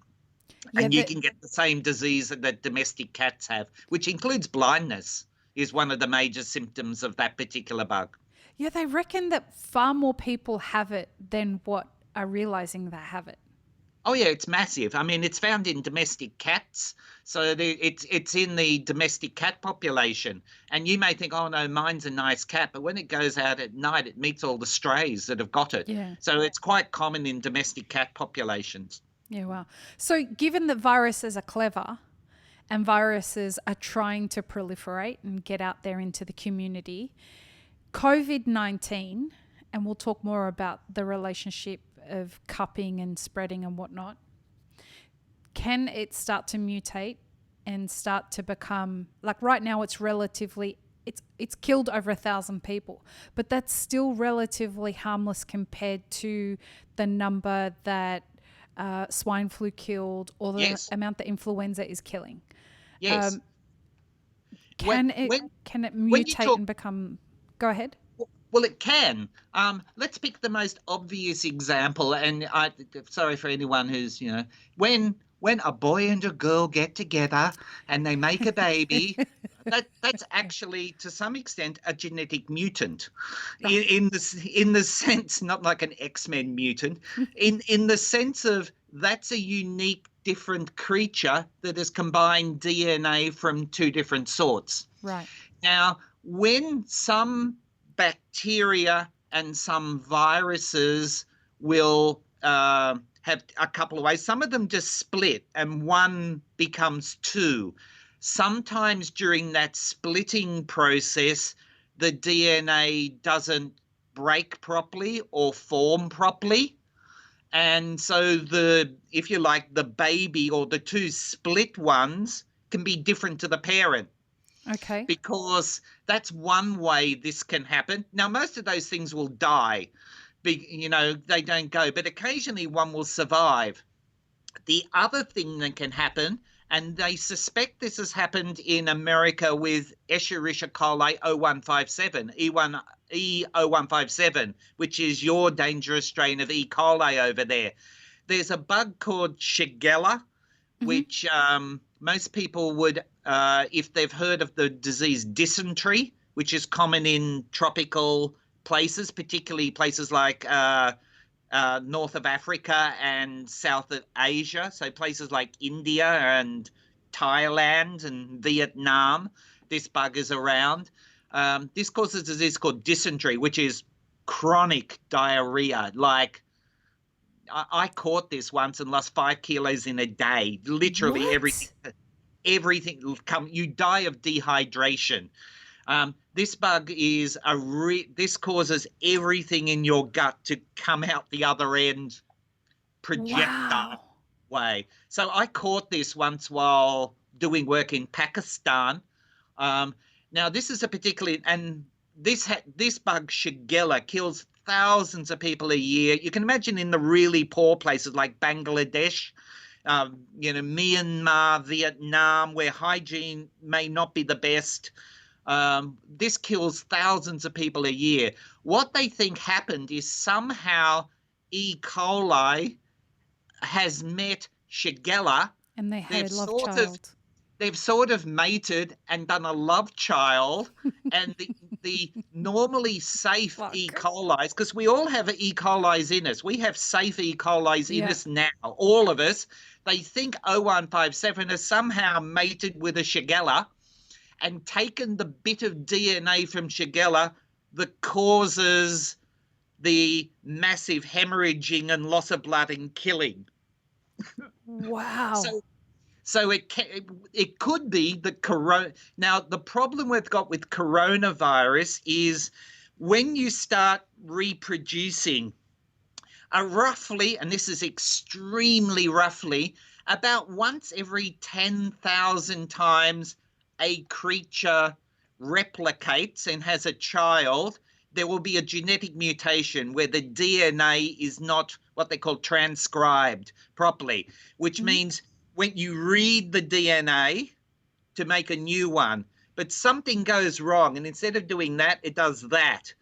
Yeah, and you can get the same disease that domestic cats have, which includes blindness, is one of the major symptoms of that particular bug. Yeah, they reckon that far more people have it than what are realizing they have it. Oh yeah, it's massive. I mean, it's found in domestic cats, so it's in the domestic cat population. And you may think, oh no, mine's a nice cat, but when it goes out at night, it meets all the strays that have got it. Yeah. So it's quite common in domestic cat populations. Yeah, wow. So given that viruses are clever and viruses are trying to proliferate and get out there into the community, COVID-19, and we'll talk more about the relationship of cupping and spreading and whatnot, can it start to mutate and start to become, like right now it's relatively, it's killed over 1,000 people, but that's still relatively harmless compared to the number that swine flu killed, or the amount that influenza is killing. Yes. Can it mutate and become? Go ahead. Well, it can. Let's pick the most obvious example, and sorry for anyone who's, when a boy and a girl get together and they make a baby, That's actually, to some extent, a genetic mutant, in the sense, not like an X-Men mutant, in the sense of that's a unique, different creature that has combined DNA from two different sorts. Right. Now, when some bacteria and some viruses will have a couple of ways, some of them just split and one becomes two. Sometimes during that splitting process, the DNA doesn't break properly or form properly. And so if you like, the baby or the two split ones can be different to the parent, Okay. because that's one way this can happen. Now, most of those things will die. They don't go, but occasionally one will survive. The other thing that can happen, and they suspect this has happened in America with Escherichia coli 0157, E0157, which is your dangerous strain of E. coli over there. There's a bug called Shigella, which most people would, if they've heard of the disease dysentery, which is common in tropical places, particularly places like north of Africa and south of Asia, so places like India and Thailand and Vietnam, this bug is around. This causes a disease called dysentery, which is chronic diarrhea. Like, I caught this once and lost 5 kilos in a day. Literally What? everything you die of dehydration. This bug is this causes everything in your gut to come out the other end projectile Wow. way. So I caught this once while doing work in Pakistan. Now this is this bug Shigella kills thousands of people a year. You can imagine in the really poor places like Bangladesh, Myanmar, Vietnam, where hygiene may not be the best. This kills thousands of people a year. What they think happened is somehow E. coli has met Shigella. And they had a love child. They've sort of mated and done a love child, and the normally safe E. coli's, because we all have E. coli's in us. We have safe E. coli's in us now, all of us. They think 0157 has somehow mated with a Shigella and taken the bit of DNA from Shigella that causes the massive hemorrhaging and loss of blood and killing. Wow. So it could be the corona. Now, the problem we've got with coronavirus is when you start reproducing, roughly, and this is extremely roughly, about once every 10,000 times a creature replicates and has a child, there will be a genetic mutation where the DNA is not what they call transcribed properly, which means when you read the DNA to make a new one, but something goes wrong, and instead of doing that, it does that.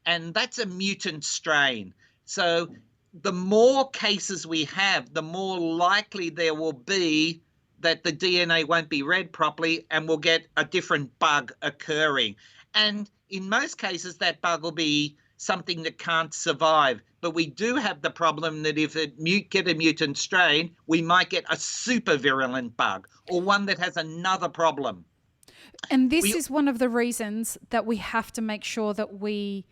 And that's a mutant strain. So the more cases we have, the more likely there will be that the DNA won't be read properly and we'll get a different bug occurring. And in most cases, that bug will be something that can't survive. But we do have the problem that if it get a mutant strain, we might get a super virulent bug or one that has another problem. And this is one of the reasons that we have to make sure that we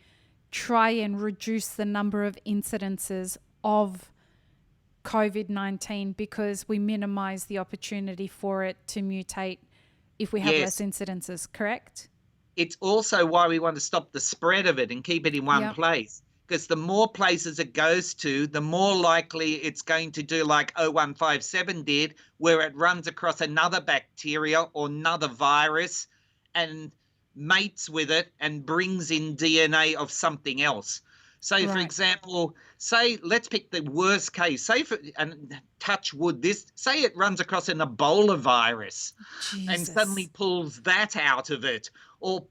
try and reduce the number of incidences of COVID-19, because we minimize the opportunity for it to mutate if we have less incidences, correct? It's also why we want to stop the spread of it and keep it in one place, because the more places it goes to, the more likely it's going to do like 0157 did, where it runs across another bacteria or another virus and mates with it and brings in DNA of something else. So, for example, let's pick the worst case. And touch wood, say it runs across an Ebola virus and suddenly pulls that out of it, or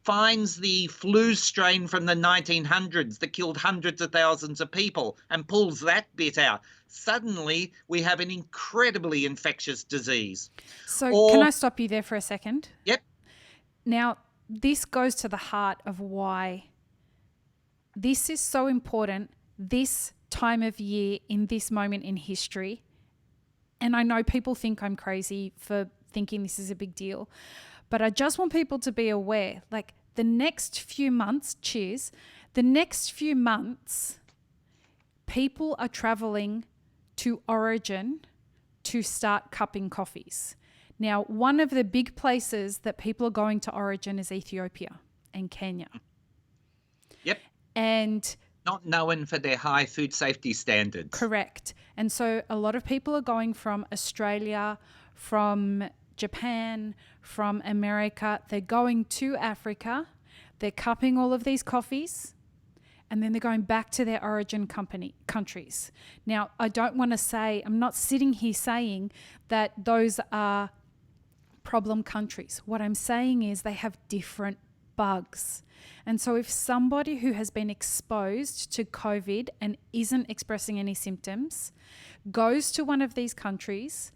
finds the flu strain from the 1900s that killed hundreds of thousands of people and pulls that bit out. Suddenly, we have an incredibly infectious disease. So can I stop you there for a second? Yep. Now, this goes to the heart of why this is so important this time of year in this moment in history. And I know people think I'm crazy for thinking this is a big deal, but I just want people to be aware, like the next few months, the next few months, people are traveling to Origin to start cupping coffees. Now, one of the big places that people are going to Origin is Ethiopia and Kenya. Yep. And not known for their high food safety standards. Correct. And so a lot of people are going from Australia, from Japan, from America. They're going to Africa. They're cupping all of these coffees, and then they're going back to their origin countries. Now, I don't want to say, I'm not sitting here saying that those are problem countries. What I'm saying is they have different bugs. And so if somebody who has been exposed to COVID and isn't expressing any symptoms goes to one of these countries,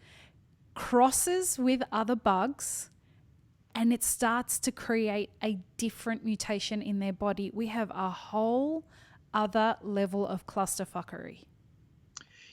crosses with other bugs, and it starts to create a different mutation in their body, we have a whole other level of clusterfuckery.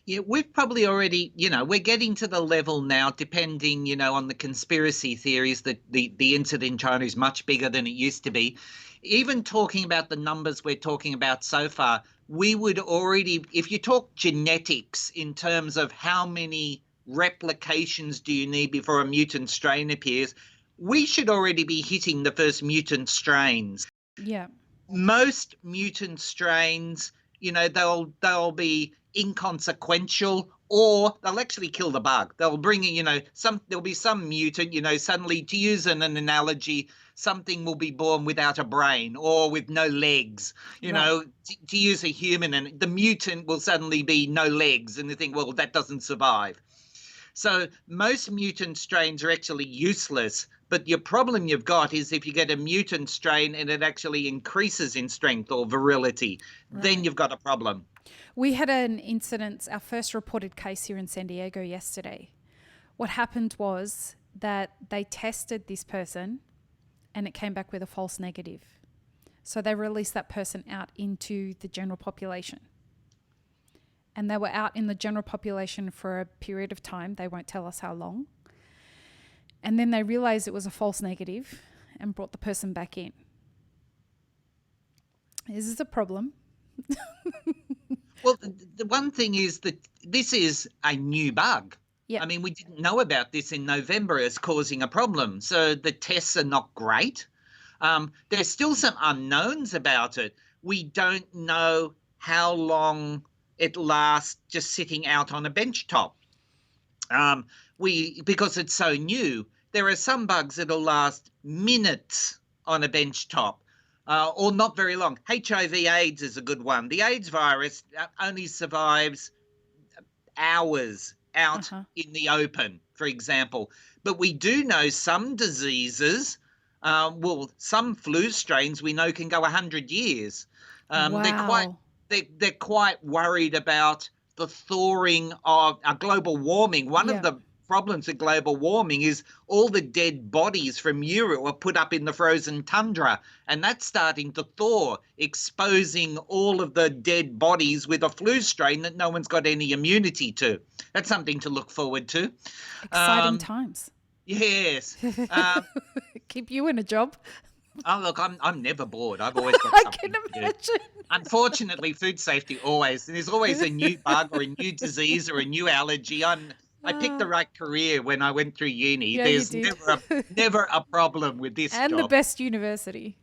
Yeah, we've probably already, we're getting to the level now, depending, on the conspiracy theories, that the incident in China is much bigger than it used to be. Even talking about the numbers we're talking about so far, we would already, if you talk genetics in terms of how many replications do you need before a mutant strain appears, we should already be hitting the first mutant strains. Yeah. Most mutant strains, they'll be inconsequential, or they'll actually kill the bug. They'll bring in, there'll be some mutant, suddenly, to use an analogy, something will be born without a brain or with no legs, to use a human, and the mutant will suddenly be no legs, and they think, well, that doesn't survive. So most mutant strains are actually useless. But your problem you've got is if you get a mutant strain and it actually increases in strength or virility, then you've got a problem. We had an incident, our first reported case here in San Diego yesterday. What happened was that they tested this person and it came back with a false negative. So they released that person out into the general population. And they were out in the general population for a period of time. They won't tell us how long. And then they realized it was a false negative and brought the person back in. This is a problem. Well, the one thing is that this is a new bug. Yep. I mean, we didn't know about this in November as causing a problem. So the tests are not great. There's still some unknowns about it. We don't know how long it lasts just sitting out on a bench top. Because it's so new, there are some bugs that'll last minutes on a bench top, or not very long. HIV/AIDS is a good one. The AIDS virus only survives hours out in the open, for example. But we do know some diseases, some flu strains we know can go 100 years. Wow. They're quite worried about the thawing of global warming. One of the problems with global warming is all the dead bodies from Europe are put up in the frozen tundra, and that's starting to thaw, exposing all of the dead bodies with a flu strain that no one's got any immunity to. That's something to look forward to. Exciting times. Yes. Keep you in a job. Oh, look, I'm never bored. I've always got something I can imagine. to do. Unfortunately, food safety there's always a new bug or a new disease or a new allergy. I picked the right career when I went through uni. Yeah, There's you did. never a problem with this And job. the best university.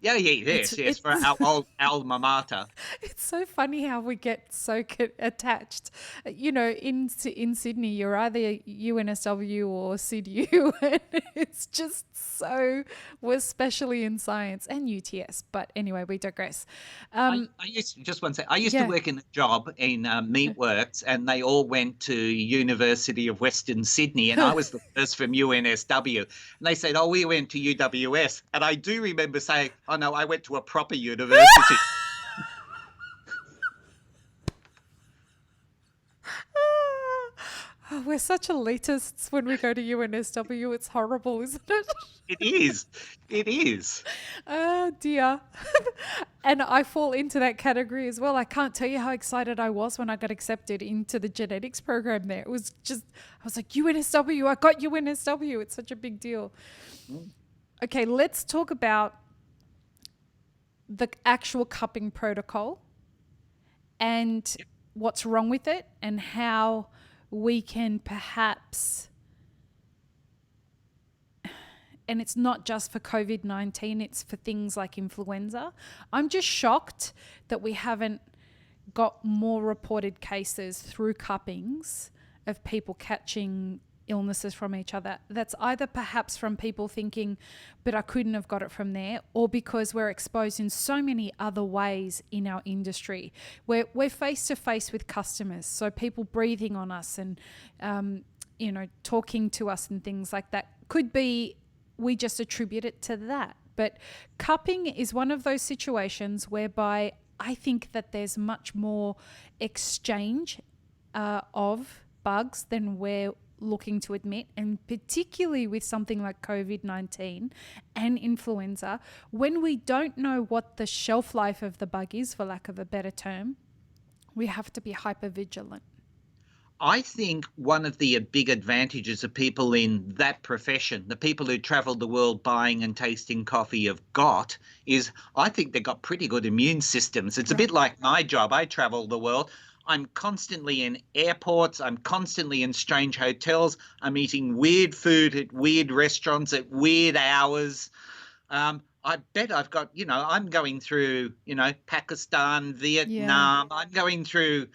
Yeah, yes, for our old alma mater. It's so funny how we get so attached. In Sydney, you're either UNSW or CDU, and it's just so, especially in science and UTS. But anyway, we digress. I used to work in a job in Meatworks, and they all went to University of Western Sydney, and I was the first from UNSW. And they said, "Oh, we went to UWS," and I do remember saying, "Oh no, I went to a proper university." Oh, we're such elitists when we go to UNSW. It's horrible, isn't it? It is. It is. Oh dear. And I fall into that category as well. I can't tell you how excited I was when I got accepted into the genetics program there. It was just, I was like, UNSW, I got UNSW. It's such a big deal. Okay, let's talk about the actual cupping protocol and what's wrong with it and how we can perhaps, and it's not just for COVID-19, it's for things like influenza. I'm just shocked that we haven't got more reported cases through cuppings of people catching illnesses from each other. That's either perhaps from people thinking, but I couldn't have got it from there, or because we're exposed in so many other ways in our industry. We're face to face with customers, so people breathing on us and talking to us and things like that. Could be we just attribute it to that. But cupping is one of those situations whereby I think that there's much more exchange of bugs than we're looking to admit, and particularly with something like COVID-19 and influenza, when we don't know what the shelf life of the bug is, for lack of a better term, we have to be hyper vigilant. I think one of the big advantages of people in that profession, the people who travel the world buying and tasting coffee, have got is I think they've got pretty good immune systems. It's a bit like my job. I travel the world. I'm constantly in airports. I'm constantly in strange hotels. I'm eating weird food at weird restaurants at weird hours. I bet I've got, I'm going through, Pakistan, Vietnam. I'm going through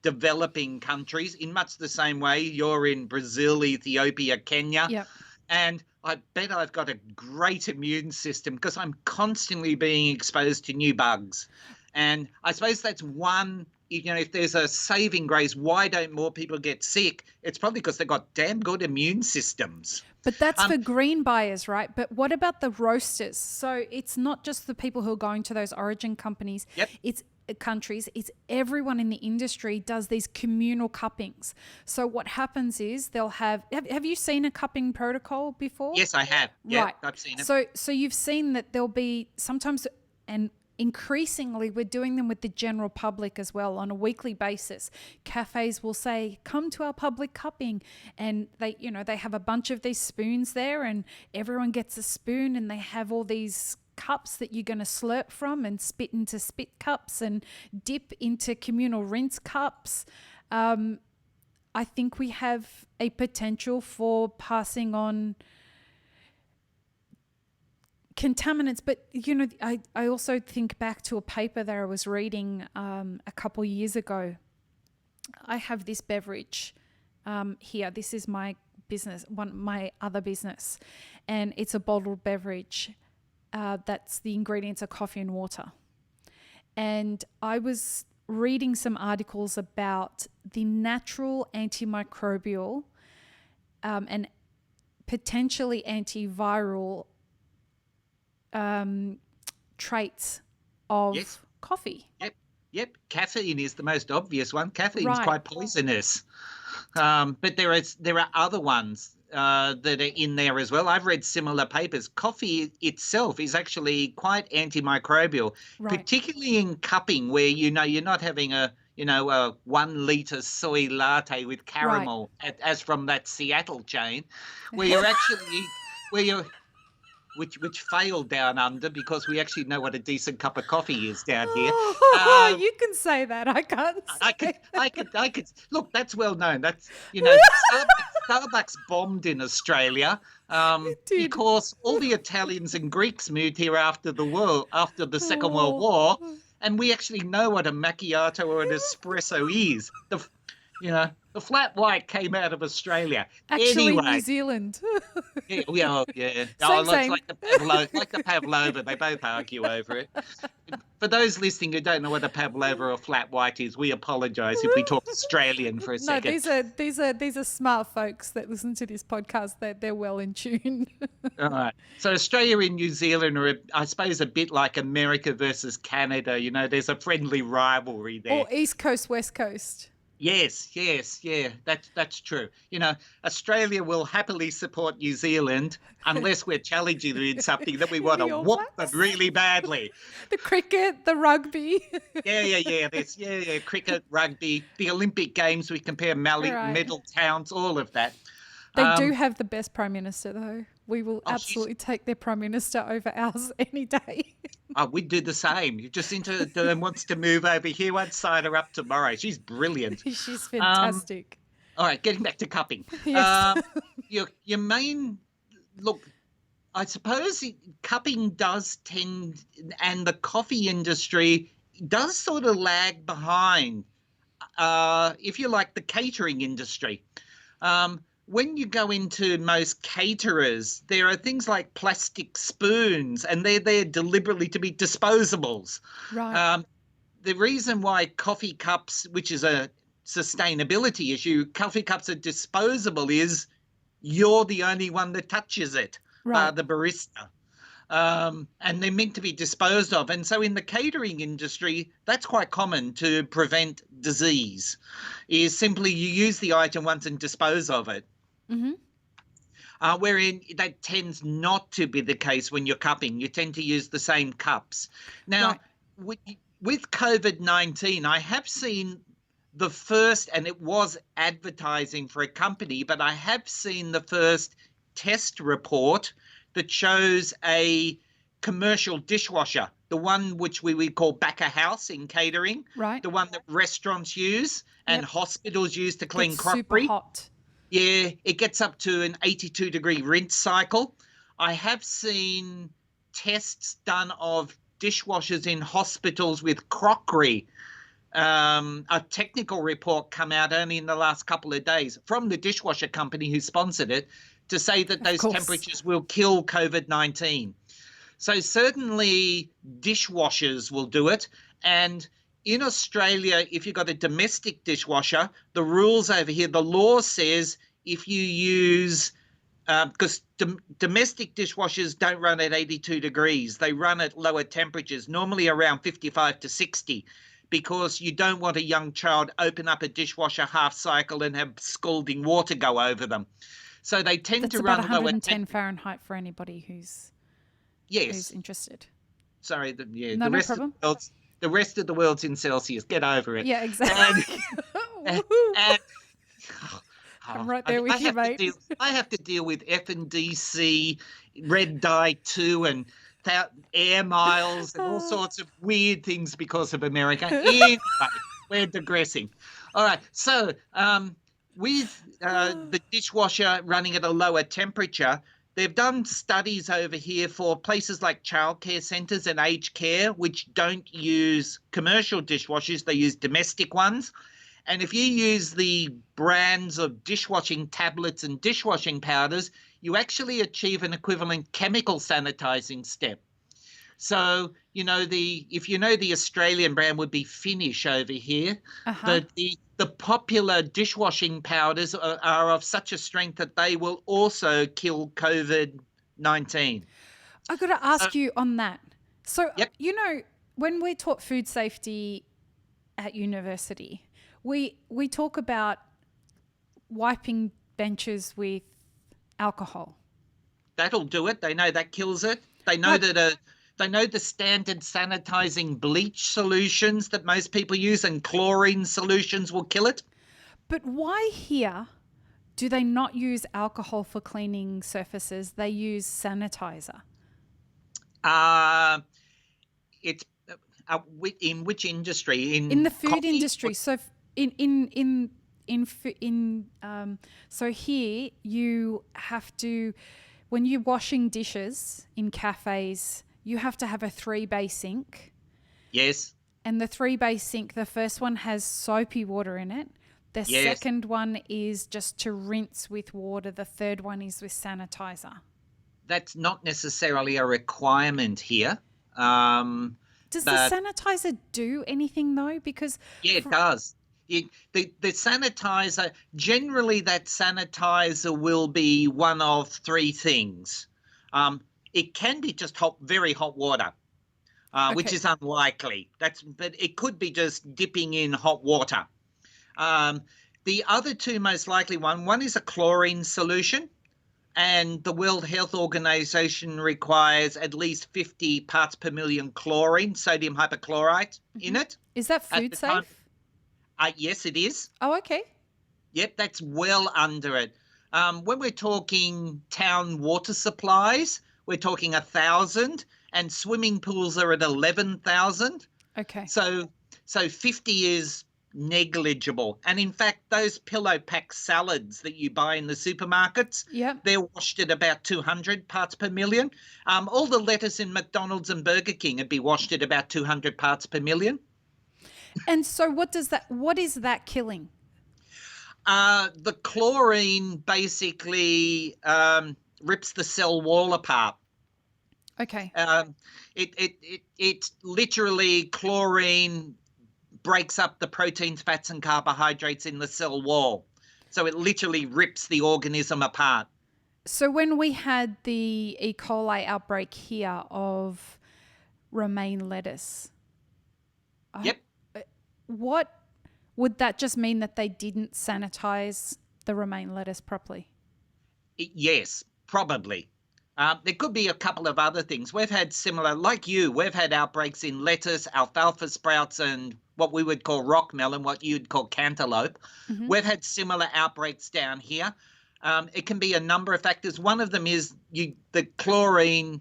developing countries in much the same way you're in Brazil, Ethiopia, Kenya. Yep. And I bet I've got a great immune system because I'm constantly being exposed to new bugs. And I suppose that's one, if there's a saving grace, why don't more people get sick? It's probably because they've got damn good immune systems. But that's for green buyers, right? But what about the roasters? So it's not just the people who are going to those origin companies. Yep. It's countries. It's everyone in the industry does these communal cuppings. So what happens is they'll have you seen a cupping protocol before? Yes, I have. Yeah, right. I've seen it. So you've seen that there'll be sometimes, and increasingly we're doing them with the general public as well on a weekly basis. Cafes will say, come to our public cupping, and they have a bunch of these spoons there and everyone gets a spoon and they have all these cups that you're going to slurp from and spit into spit cups and dip into communal rinse cups. I think we have a potential for passing on contaminants, but I also think back to a paper that I was reading a couple years ago. I have this beverage here. This is my business, my other business, and it's a bottled beverage. That's the ingredients are coffee and water. And I was reading some articles about the natural antimicrobial and potentially antiviral traits of coffee. Yep. Caffeine is the most obvious one. Caffeine is quite poisonous. But there are other ones that are in there as well. I've read similar papers. Coffee itself is actually quite antimicrobial, particularly in cupping, where you're not having a 1 litre soy latte with caramel, as from that Seattle chain, where you're actually which failed down under, because we actually know what a decent cup of coffee is down here. You can say that. I can't. I could. Look, that's well known. That's Starbucks bombed in Australia because all the Italians and Greeks moved here after the Second World War, and we actually know what a macchiato or an espresso is. The flat white came out of Australia. Actually, anyway, New Zealand. yeah. Same. Like the pavlova. They both argue over it. For those listening who don't know what a pavlova or flat white is, we apologise if we talk Australian for a second. No, these are smart folks that listen to this podcast. They're well in tune. All right. So Australia and New Zealand are, I suppose, a bit like America versus Canada. There's a friendly rivalry there. Or East Coast, West Coast. Yes, yes, yeah, that's true. Australia will happily support New Zealand unless we're challenging them in something that we In want to the All whoop them Blacks, really badly. the cricket, the rugby. Yeah, yeah, yeah. Cricket, rugby, the Olympic Games. We compare Right. medal counts, all of that. They do Um, have the best prime minister, though. We will oh, she's absolutely take their prime minister over ours any day. we'd do the same. Jacinta Ardern wants to move over here. I'd sign her up tomorrow. She's brilliant. She's Um, fantastic. all right, getting back to cupping. Yes. Um, your main look. I suppose cupping does tend, and the coffee industry does sort of lag behind. If you like, the catering industry. When you go into most caterers, there are things like plastic spoons, and they're there deliberately to be disposables. Right. Um, the reason why coffee cups, which is a sustainability issue, coffee cups are disposable is you're the only one that touches it, Right. the barista. And they're meant to be disposed of. And so in the catering industry, that's quite common to prevent disease, is simply you use the item once and dispose of it. Mm-hmm. Wherein that tends not to be the case when you're cupping. You tend to use the same cups. Now, Right. with COVID-19, I have seen the first, and it was advertising for a company, but I have seen the first test report that shows a commercial dishwasher, the one which we would call back a house in catering, Right. the one that restaurants use and Yep. hospitals use to clean Gets super crockery. hot. Yeah, it gets up to an 82-degree rinse cycle. I have seen tests done of dishwashers in hospitals with crockery. A technical report come out only in the last couple of days from the dishwasher company who sponsored it to say that Of those course. temperatures will kill COVID-19. So certainly dishwashers will do it. And in Australia, if you've got a domestic dishwasher, the rules over here, the law says if you use, because domestic dishwashers don't run at 82 degrees, they run at lower temperatures, normally around 55 to 60, because you don't want a young child open up a dishwasher half cycle and have scalding water go over them. So they tend That's to about run lower 110 Fahrenheit for anybody who's Yes. interested. Sorry, No, no problem. The rest of the world's in Celsius. Get over it. Yeah, exactly. And, Woohoo. and I'm right there with you, mate. I have to deal with FNDC, Red Dye 2, and air miles and all sorts of weird things because of America. Anyway, we're digressing. All right, so with the dishwasher running at a lower temperature, they've done studies over here for places like childcare centres and aged care, which don't use commercial dishwashers, they use domestic ones. And if you use the brands of dishwashing tablets and dishwashing powders, you actually achieve an equivalent chemical sanitizing step. So, if you know the Australian brand would be Finish over here, but the popular dishwashing powders are of such a strength that they will also kill COVID-19. I've got to ask you on that. So, Yep. When we taught food safety at university, we talk about wiping benches with alcohol. That'll do it. They know that kills it. They know they know the standard sanitizing bleach solutions that most people use and chlorine solutions will kill it. But why here do they not use alcohol for cleaning surfaces? They use sanitizer. It's in which industry? In the food coffee? industry. So so here you have to, when you're washing dishes in cafes, you have to have a 3-bay sink. Yes. And the 3-bay sink, the first one has soapy water in it. The second one is just to rinse with water. The third one is with sanitizer. That's not necessarily a requirement here. Does the sanitizer do anything though? Because it does. The sanitizer, generally that sanitizer will be one of 3 things. It can be just very hot water, which is unlikely. But it could be just dipping in hot water. The other two most likely one is a chlorine solution, and the World Health Organization requires at least 50 parts per million chlorine, sodium hypochlorite in it. Is that At food the time, safe? yes, it is. Oh, okay. Yep, that's well under it. When we're talking town water supplies, we're talking 1,000, and swimming pools are at 11,000. Okay. So 50 is negligible. And in fact, those pillow pack salads that you buy in the supermarkets, Yep. they're washed at about 200 parts per million. All the lettuce in McDonald's and Burger King would be washed at about 200 parts per million. And so what is that killing? The chlorine basically rips the cell wall apart. Okay. It literally, chlorine breaks up the proteins, fats, and carbohydrates in the cell wall. So it literally rips the organism apart. So when we had the E. coli outbreak here of romaine lettuce, Yep. what would that just mean, that they didn't sanitize the romaine lettuce properly? Yes, probably. There could be a couple of other things. We've had similar, like you, we've had outbreaks in lettuce, alfalfa sprouts, and what we would call rock melon, what you'd call cantaloupe. Mm-hmm. We've had similar outbreaks down here. It can be a number of factors. One of them is the chlorine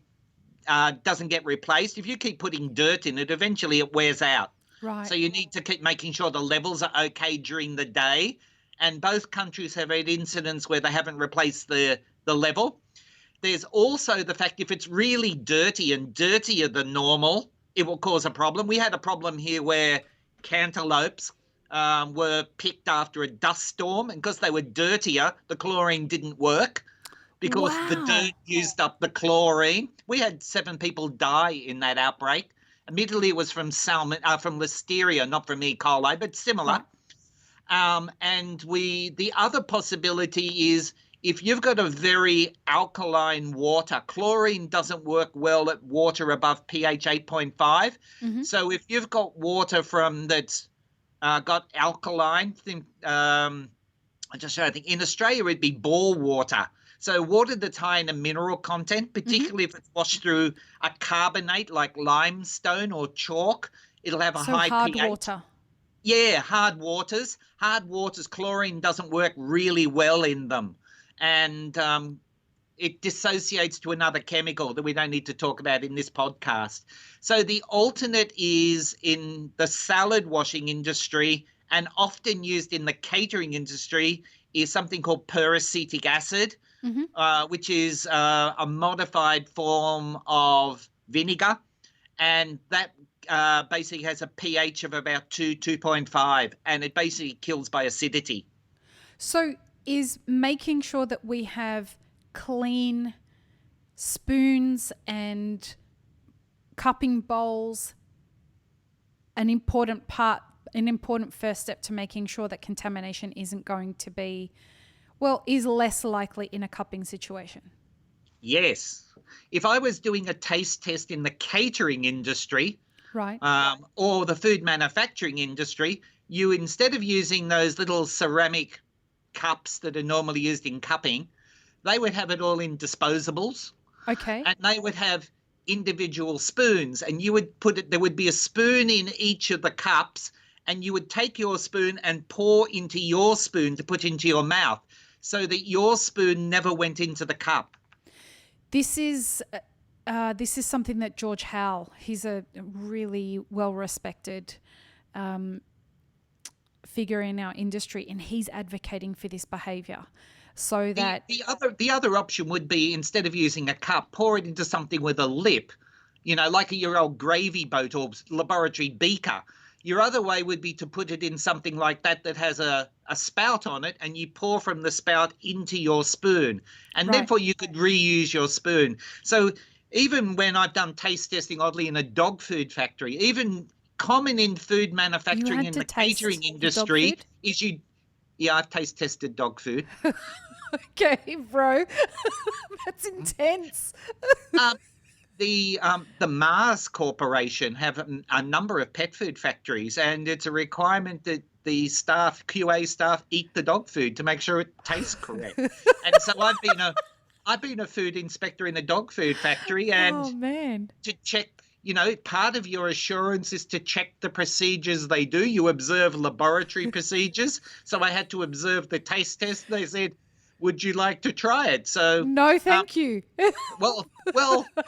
doesn't get replaced. If you keep putting dirt in it, eventually it wears out. Right. So you need to keep making sure the levels are okay during the day. And both countries have had incidents where they haven't replaced the level. There's also the fact, if it's really dirty and dirtier than normal, it will cause a problem. We had a problem here where cantaloupes were picked after a dust storm, and because they were dirtier, the chlorine didn't work because the dirt used up the chlorine. We had 7 people die in that outbreak. Admittedly, it was from from Listeria, not from E. coli, but similar. Right. And the other possibility is, if you've got a very alkaline water, chlorine doesn't work well at water above pH 8.5. Mm-hmm. So if you've got water that's got alkaline, I think in Australia it'd be bore water. So water that's high in a mineral content, particularly if it's washed through a carbonate like limestone or chalk, it'll have a high hard pH. water. Yeah, hard waters. Hard waters, chlorine doesn't work really well in them. And it dissociates to another chemical that we don't need to talk about in this podcast. So the alternate is in the salad washing industry, and often used in the catering industry, is something called peracetic acid, which is a modified form of vinegar. And that basically has a pH of about 2.5, and it basically kills by acidity. So is making sure that we have clean spoons and cupping bowls an important first step to making sure that contamination isn't going to be, is less likely in a cupping situation? Yes. If I was doing a taste test in the catering industry, right, or the food manufacturing industry, you, instead of using those little ceramic cups that are normally used in cupping, they would have it all in disposables. Okay. And they would have individual spoons, and you would there would be a spoon in each of the cups, and you would take your spoon and pour into your spoon to put into your mouth, so that your spoon never went into the cup. This is something that George Howell, he's a really well-respected figure in our industry, and he's advocating for this behaviour. So that the other option would be, instead of using a cup, pour it into something with a lip, like your old gravy boat or laboratory beaker. Your other way would be to put it in something like that has a spout on it, and you pour from the spout into your spoon, and therefore you could reuse your spoon. So even when I've done taste testing, oddly, in a dog food factory, even common in food manufacturing in the catering industry is I've taste tested dog food. Okay, bro. That's intense. The Mars Corporation have a number of pet food factories, and it's a requirement that the staff, QA staff, eat the dog food to make sure it tastes correct. And so I've been a food inspector in a dog food factory, and Oh man. to check, part of your assurance is to check the procedures they do. You observe laboratory procedures. So I had to observe the taste test. They said, would you like to try it? So No, thank you. well,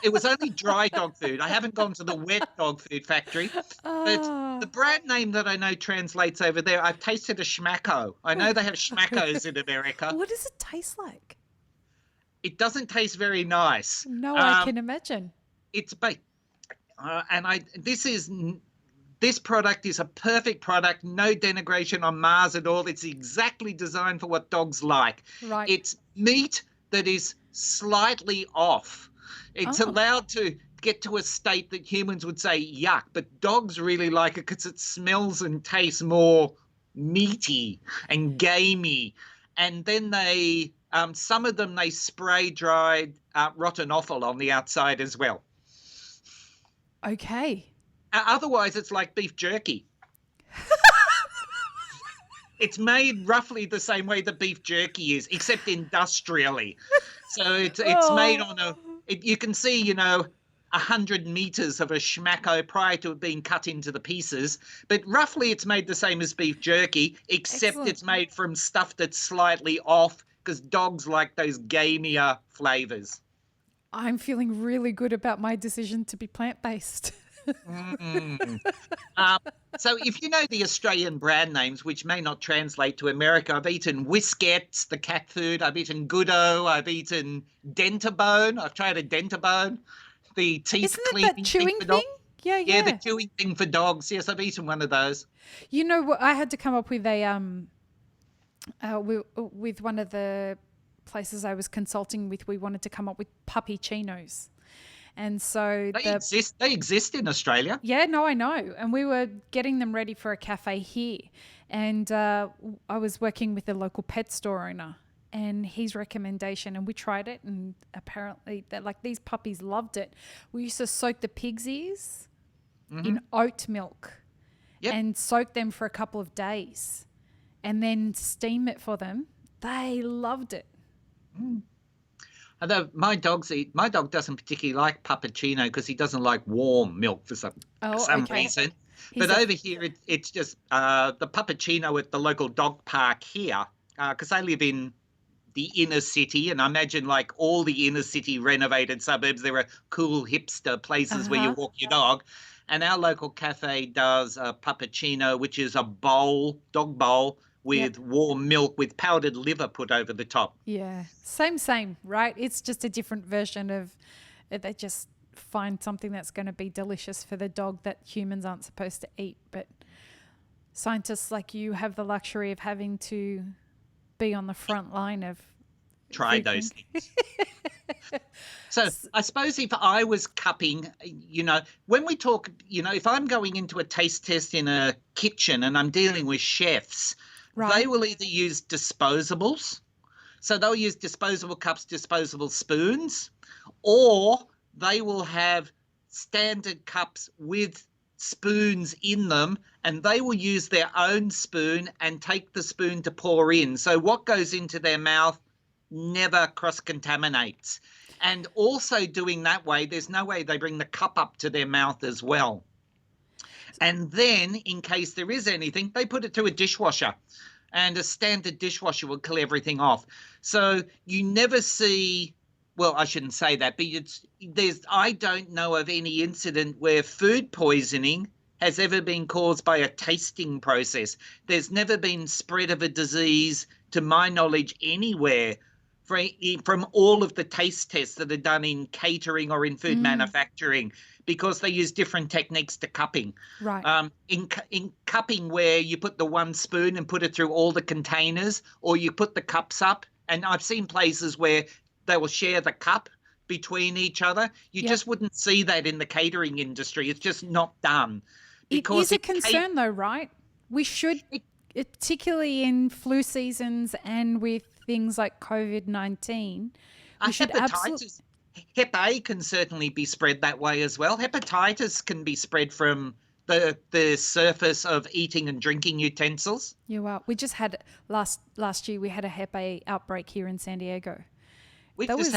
it was only dry dog food. I haven't gone to the wet dog food factory. But Ah. the brand name that I know translates over there, I've tasted a schmacko. I know they have schmackos in America. What does it taste like? It doesn't taste very nice. No, I can imagine. It's baked. This product is a perfect product, no denigration on Mars at all. It's exactly designed for what dogs like. Right. It's meat that is slightly off. It's allowed to get to a state that humans would say yuck, but dogs really like it because it smells and tastes more meaty and gamey. And then some of them, they spray dried rotten offal on the outside as well. Okay. Otherwise, it's like beef jerky. It's made roughly the same way that beef jerky is, except industrially. So it's made on you can see, 100 meters of a schmacko prior to it being cut into the pieces. But roughly it's made the same as beef jerky, except Excellent. It's made from stuff that's slightly off because dogs like those gamier flavors. I'm feeling really good about my decision to be plant-based. So if you know the Australian brand names, which may not translate to America, I've eaten Whiskettes, the cat food. I've eaten Goodo. I've eaten Dentabone. I've tried a Dentabone, the teeth Isn't it cleaning that chewing for dogs. thing? Yeah, the chewing thing for dogs. Yes, I've eaten one of those. You know what? I had to come up with with one of the places I was consulting with. We wanted to come up with puppy chinos. And so They exist in Australia. Yeah, no, I know. And we were getting them ready for a cafe here. And I was working with a local pet store owner and his recommendation, and we tried it, and apparently these puppies loved it. We used to soak the pig's ears in oat milk and soak them for a couple of days and then steam it for them. They loved it. Although my dog doesn't particularly like puppuccino because he doesn't like warm milk for some reason. But over here, it's just the puppuccino at the local dog park here, because I live in the inner city, and I imagine like all the inner city renovated suburbs, there are cool hipster places where you walk your dog. And our local cafe does a puppuccino, which is a dog bowl, with warm milk with powdered liver put over the top. Yeah, same, right? It's just a different version of they just find something that's going to be delicious for the dog that humans aren't supposed to eat. But scientists like you have the luxury of having to be on the front line of try those things. So I suppose if I was cupping, when we talk, if I'm going into a taste test in a kitchen and I'm dealing with chefs, they will either use disposables. So they'll use disposable cups, disposable spoons, or they will have standard cups with spoons in them, and they will use their own spoon and take the spoon to pour in. So what goes into their mouth never cross-contaminates. And also doing that way, there's no way they bring the cup up to their mouth as well. And then, in case there is anything, they put it to a dishwasher. And a standard dishwasher will clear everything off. So you never see, well, I shouldn't say that, but I don't know of any incident where food poisoning has ever been caused by a tasting process. There's never been spread of a disease, to my knowledge, anywhere from all of the taste tests that are done in catering or in food manufacturing, because they use different techniques to cupping. Right. In cupping, where you put the one spoon and put it through all the containers, or you put the cups up, and I've seen places where they will share the cup between each other. You just wouldn't see that in the catering industry. It's just not done. It is a concern though, right? We should, particularly in flu seasons and with things like COVID-19, we should absolutely... Hep A can certainly be spread that way as well. Hepatitis can be spread from the surface of eating and drinking utensils. Yeah, wow. We just had last year we had a Hep A outbreak here in San Diego. We've That just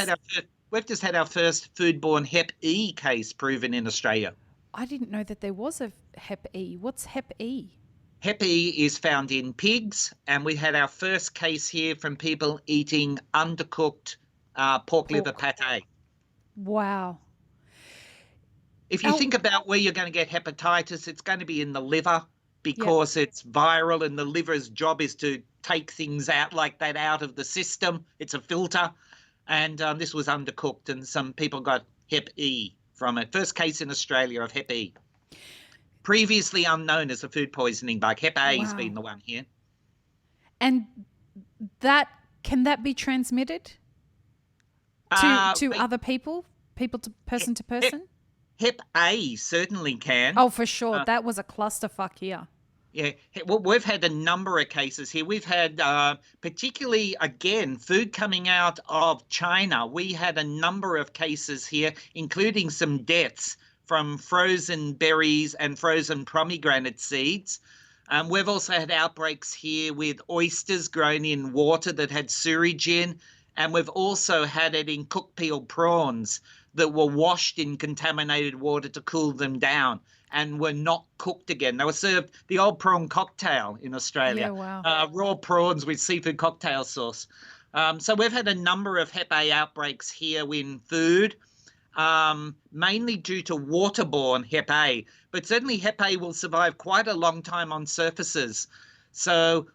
was had our first foodborne Hep E case proven in Australia. I didn't know that there was a Hep E. What's Hep E? Hep E is found in pigs, and we had our first case here from people eating undercooked pork liver Pork. pate. Wow. If you think about where you're going to get hepatitis, it's going to be in the liver Yep. because it's viral and the liver's job is to take things out like that out of the system. It's a filter. And this was undercooked and some people got Hep E from it. First case in Australia of Hep E. Previously unknown as a food poisoning bug. Hep A has been the one here. And can that be transmitted to other people? People to person to person? Hep A certainly can. Oh, for sure. That was a clusterfuck here. Yeah, well, we've had a number of cases here. We've had, particularly, again, food coming out of China. We had a number of cases here, including some deaths from frozen berries and frozen pomegranate seeds. We've also had outbreaks here with oysters grown in water that had sewage in, and we've also had it in cooked peeled prawns that were washed in contaminated water to cool them down and were not cooked again. They were served the old prawn cocktail in Australia. Yeah, wow. Raw prawns with seafood cocktail sauce. So we've had a number of Hep A outbreaks here in food, mainly due to waterborne Hep A. But certainly Hep A will survive quite a long time on surfaces. So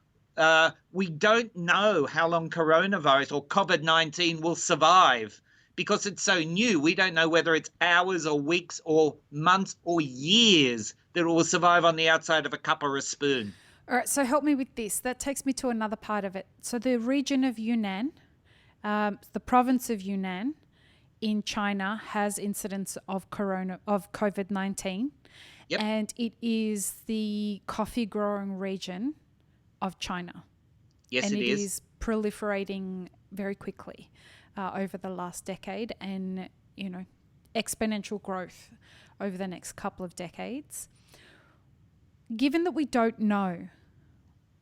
we don't know how long coronavirus or COVID-19 will survive. Because it's so new, we don't know whether it's hours or weeks or months or years that it will survive on the outside of a cup or a spoon. All right, so help me with this. That takes me to another part of it. So the region of Yunnan, the province of Yunnan in China has incidents of COVID-19. Yep. And it is the coffee growing region of China. Yes, and it is. And it is proliferating very quickly. Over the last decade and, exponential growth over the next couple of decades. Given that we don't know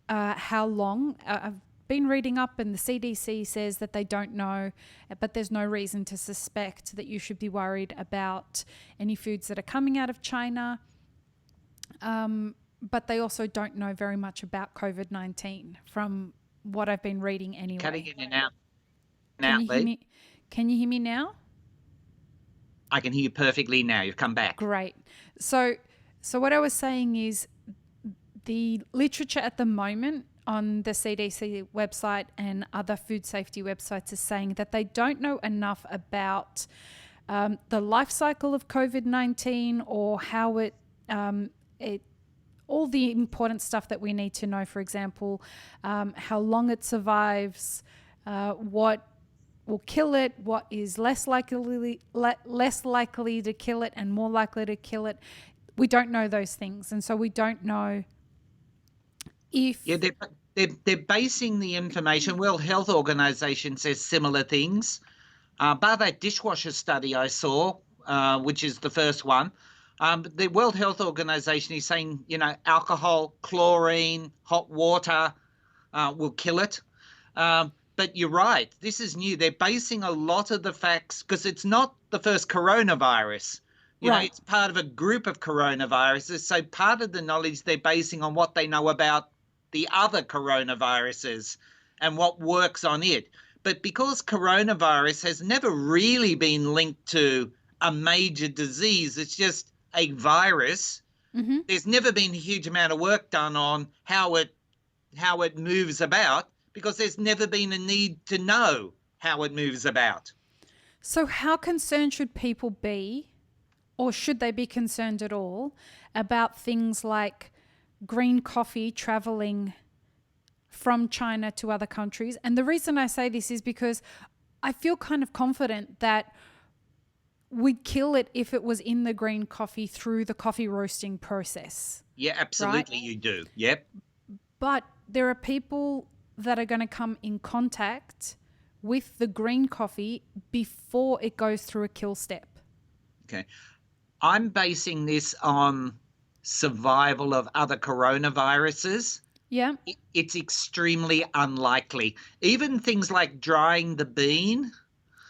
how long, I've been reading up and the CDC says that they don't know, but there's no reason to suspect that you should be worried about any foods that are coming out of China. But they also don't know very much about COVID-19 from what I've been reading anyway. Cutting in and out. Can you hear me now? I can hear you perfectly now. You've come back. Great. So what I was saying is the literature at the moment on the CDC website and other food safety websites is saying that they don't know enough about the life cycle of COVID-19 or how it all the important stuff that we need to know. For example, how long it survives, what will kill it, what is less likely to kill it and more likely to kill it. We don't know those things. And so we don't know if... Yeah, they're basing the information. World Health Organization says similar things. Bar that dishwasher study I saw, which is the first one, the World Health Organization is saying, alcohol, chlorine, hot water will kill it. But you're right. This is new. They're basing a lot of the facts because it's not the first coronavirus. You know, it's part of a group of coronaviruses. So part of the knowledge they're basing on what they know about the other coronaviruses and what works on it. But because coronavirus has never really been linked to a major disease, it's just a virus. Mm-hmm. There's never been a huge amount of work done on how it moves about, because there's never been a need to know how it moves about. So how concerned should people be, or should they be concerned at all, about things like green coffee traveling from China to other countries? And the reason I say this is because I feel kind of confident that we'd kill it if it was in the green coffee through the coffee roasting process. Yeah, absolutely, right? You do. Yep. But there are people that are going to come in contact with the green coffee before it goes through a kill step? Okay. I'm basing this on survival of other coronaviruses. Yeah. It's extremely unlikely. Even things like drying the bean,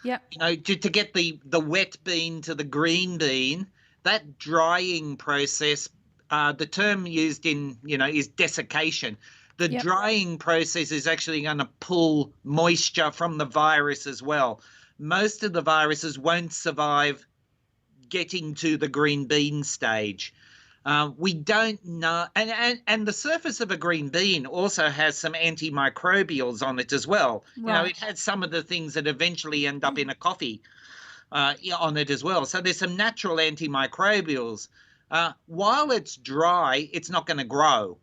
Yep. to get the wet bean to the green bean, that drying process, the term used is desiccation. The Yep. drying process is actually going to pull moisture from the virus as well. Most of the viruses won't survive getting to the green bean stage. We don't know, and the surface of a green bean also has some antimicrobials on it as well. Right. It has some of the things that eventually end up in a coffee on it as well. So there's some natural antimicrobials. While it's dry, it's not going to grow.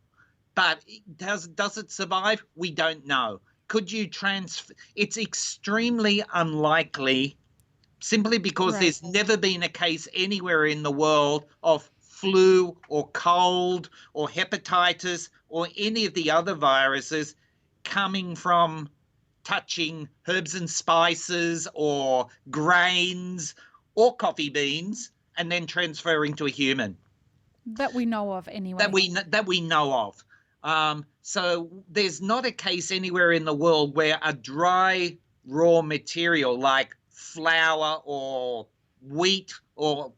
But does it survive? We don't know. Could you transfer? It's extremely unlikely, simply because Right. there's never been a case anywhere in the world of flu or cold or hepatitis or any of the other viruses coming from touching herbs and spices or grains or coffee beans and then transferring to a human That we know of anyway. that we know of. So there's not a case anywhere in the world where a dry raw material like flour or wheat or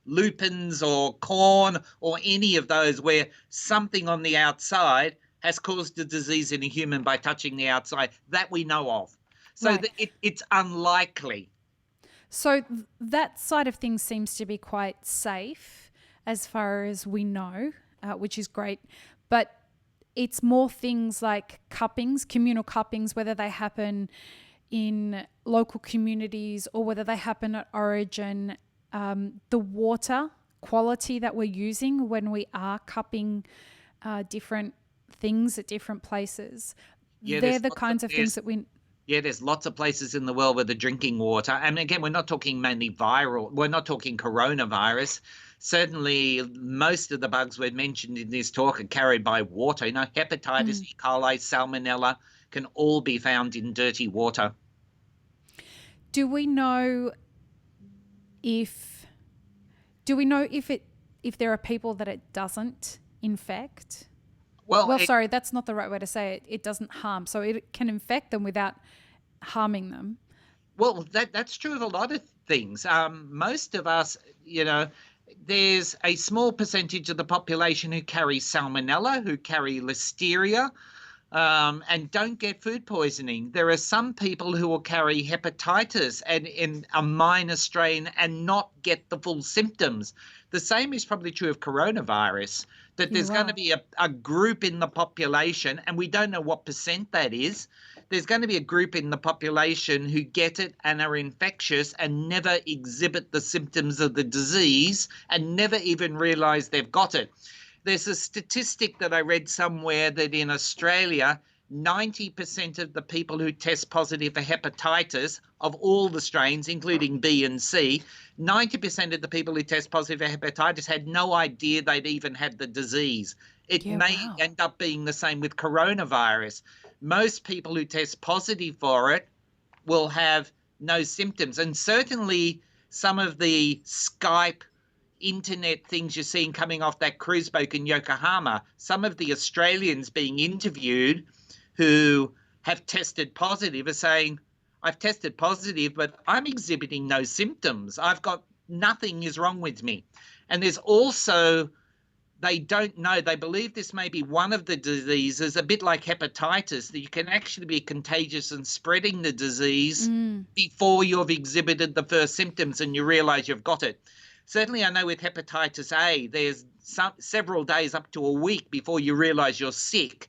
lupins or corn or any of those, where something on the outside has caused a disease in a human by touching the outside, that we know of. So Right. it's unlikely. So that side of things seems to be quite safe as far as we know, which is great. But it's more things like cuppings, communal cuppings, whether they happen in local communities or whether they happen at origin, the water quality that we're using when we are cupping different things at different places. Yeah, They're the kinds of things that we... Yeah, there's lots of places in the world where the drinking water, and again, we're not talking mainly viral, we're not talking coronavirus. Certainly, most of the bugs we've mentioned in this talk are carried by water. Hepatitis, E. coli, salmonella can all be found in dirty water. Do we know if there are people that it doesn't infect? Well, sorry, that's not the right way to say it. It doesn't harm. So it can infect them without harming them. Well, that's true of a lot of things. Most of us, there's a small percentage of the population who carry salmonella, who carry listeria, and don't get food poisoning. There are some people who will carry hepatitis and in a minor strain and not get the full symptoms. The same is probably true of coronavirus, that there's going to be a group in the population, and we don't know what percent that is. There's going to be a group in the population who get it and are infectious and never exhibit the symptoms of the disease and never even realize they've got it. There's a statistic that I read somewhere that in Australia, 90% of the people who test positive for hepatitis, of all the strains, including B and C, 90% of the people who test positive for hepatitis had no idea they'd even had the disease. It may end up being the same with coronavirus. Most people who test positive for it will have no symptoms. And certainly some of the Skype internet things you're seeing coming off that cruise boat in Yokohama, some of the Australians being interviewed who have tested positive are saying, I've tested positive, but I'm exhibiting no symptoms. I've got nothing is wrong with me. And there's also, they don't know, they believe this may be one of the diseases, a bit like hepatitis, that you can actually be contagious and spreading the disease before you've exhibited the first symptoms and you realize you've got it. Certainly, I know with hepatitis A, there's several days up to a week before you realize you're sick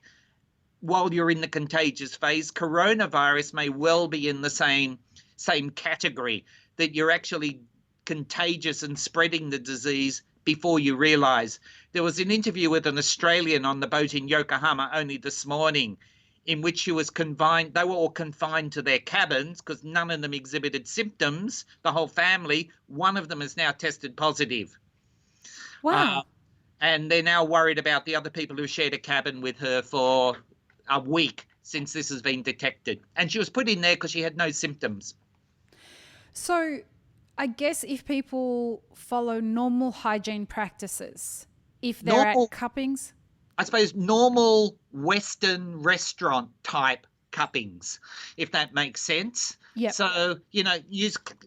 while you're in the contagious phase. Coronavirus may well be in the same category, that you're actually contagious and spreading the disease before you realize. There was an interview with an Australian on the boat in Yokohama only this morning, in which she was confined. They were all confined to their cabins because none of them exhibited symptoms, the whole family. One of them has now tested positive. Wow. And they're now worried about the other people who shared a cabin with her for a week. since this has been detected. And she was put in there because she had no symptoms. So I guess if people follow normal hygiene practices, if they're Normal, at cuppings, I suppose, normal Western restaurant type cuppings, if that makes sense. yep, So,